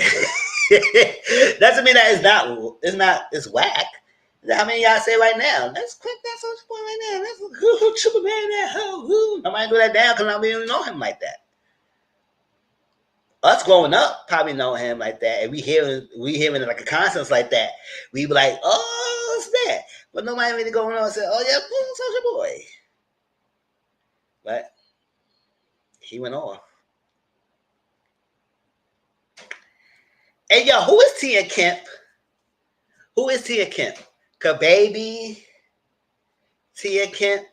Doesn't mean that it's whack. How many of y'all say right now, let's click that Soulja Boy right now. Let's Superman that hoe. Nobody do that down because I don't even know him like that. Us growing up probably know him like that, and we hearing like a concerts like that. We be like, oh, what's that? But nobody really going on and said, oh, yeah, Soulja Boy. But he went off. And yo, who is Tia Kemp? Who is Tia Kemp? Baby, Tia Kemp,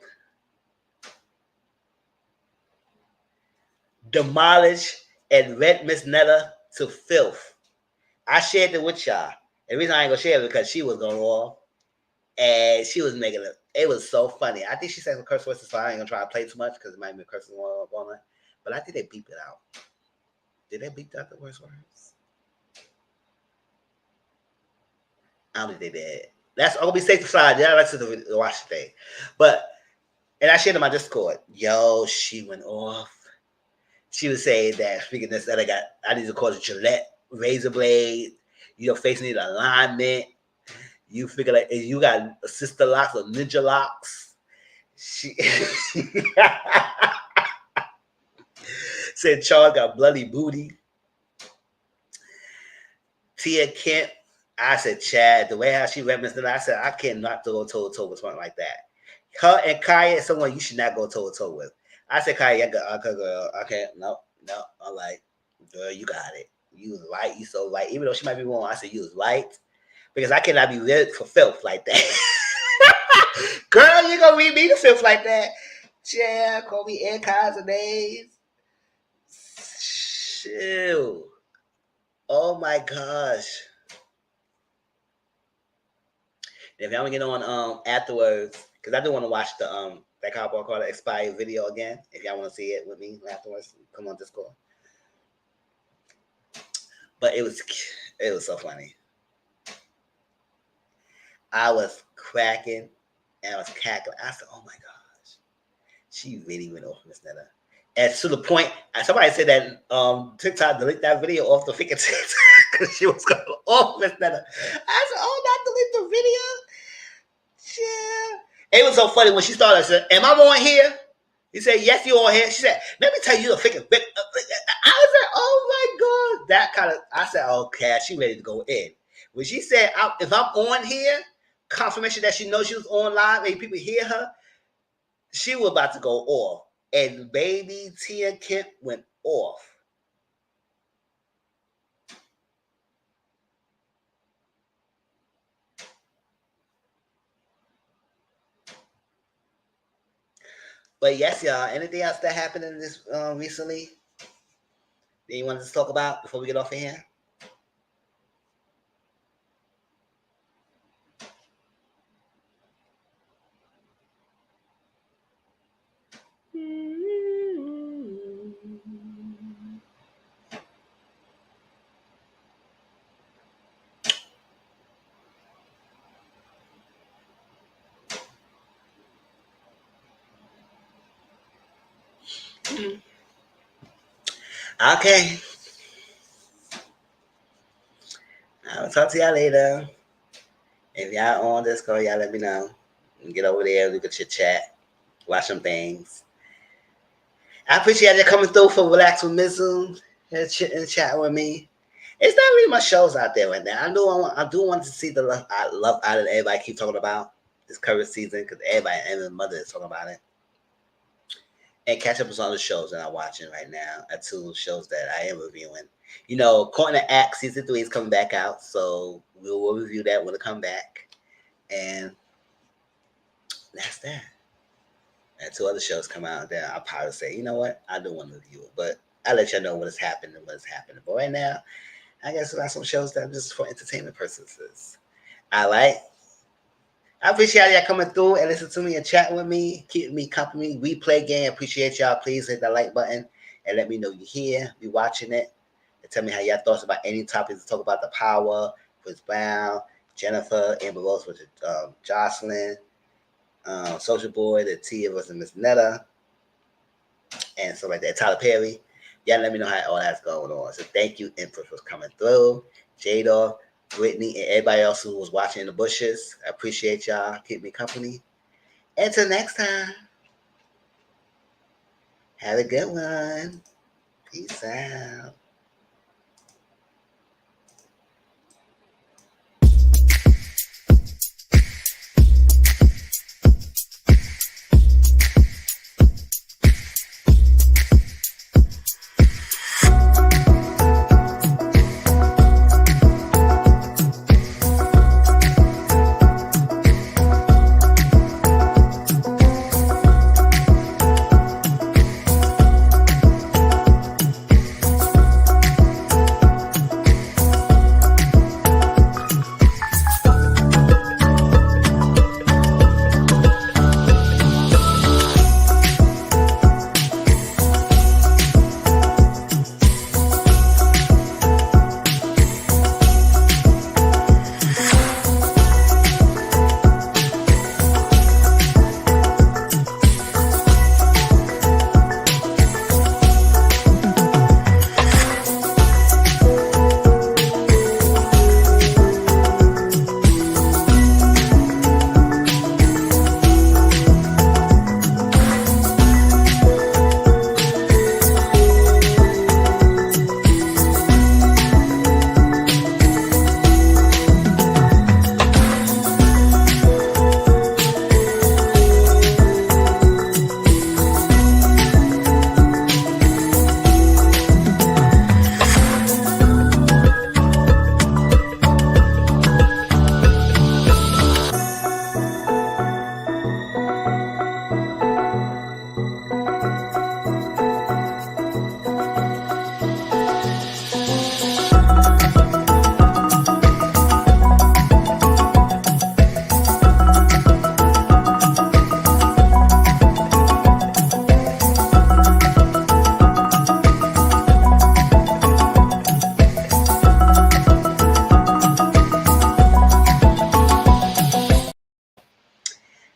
demolished and read Miss Netta to filth. I shared it with y'all. The reason I ain't gonna share it because she was going off and she was making it. It was so funny. I think she said some curse words, so I ain't gonna try to play too much because it might be cursing on it. But I think they beeped it out. Did they beep out the worst words? I don't think they did. That's all be safe to slide. Yeah, I like to watch the thing. But, and I shared in my Discord, yo, she went off. She was saying that, speaking of this, that I need to call it Gillette razor blade. Your face need alignment. You figure like you got sister locks or ninja locks. She said Charles got bloody booty. Tia Kemp, I said Chad, the way how she referenced it, I said I cannot go toe to toe with something like that. Her and Kaya is someone you should not go toe to toe with. I said Kaya, girl, I can't, no. I'm like, girl, you got it. You was right, you so right. Even though she might be wrong, I said you was right. Because I cannot be read for filth like that. Girl, you gonna read me the filth like that? Yeah, call me all kinds of names. Chill. Oh my gosh. If y'all want to get on afterwards, because I do want to watch the that cowboy called the expired video again. If y'all want to see it with me afterwards, come on Discord. But it was so funny. I was cracking and I was cackling. I said, oh my gosh. She really went off Miss Netta. And to the point, somebody said that TikTok delete that video off the freaking TikTok because she was going off Miss Netta. I said, oh, not delete the video? Yeah. It was so funny when she started. I said, am I on here? He said, yes, you're on here. She said, let me tell you the freaking bit. I said, oh my God. That kind of, I said, okay, she ready to go in. When she said, if I'm on here, confirmation that she knows she was on live and people hear her, she was about to go off. And baby Tia Kemp went off. But yes, y'all, anything else that happened in this recently that you wanted to talk about before we get off of here? Okay. I'll talk to y'all later. If y'all on Discord, y'all let me know. Get over there, we can chit chat, watch some things. I appreciate you coming through for Relax with Mizzle and chat with me. It's not really much shows out there right now. I do want to see the Love Island everybody keep talking about this current season because everybody and their mother is talking about it. And catch up with some other shows that I'm watching right now. 2 shows that I am reviewing. You know, Corner Act Season 3 is coming back out, so we'll review that when it come back. And that's that. And 2 other shows come out that I'll probably say, you know what, I do want to review it. But I'll let y'all know what is happening. But right now, I guess we got some shows that are just for entertainment purposes. I appreciate y'all coming through and listen to me and chat with me, keeping me company. We play game. Appreciate y'all. Please hit that like button and let me know you're here, be watching it, and tell me how y'all thoughts about any topics to talk about. The Power, Chris Brown, Jennifer, Amber Rose with Jocelyn, Social Boy, the Tia versus Miss Netta, and stuff like that. Tyler Perry. Y'all let me know how all that's going on. So thank you, Empress, for coming through. Jada, Brittany, and everybody else who was watching in the bushes. I appreciate y'all. Keep me company. Until next time, have a good one. Peace out.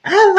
All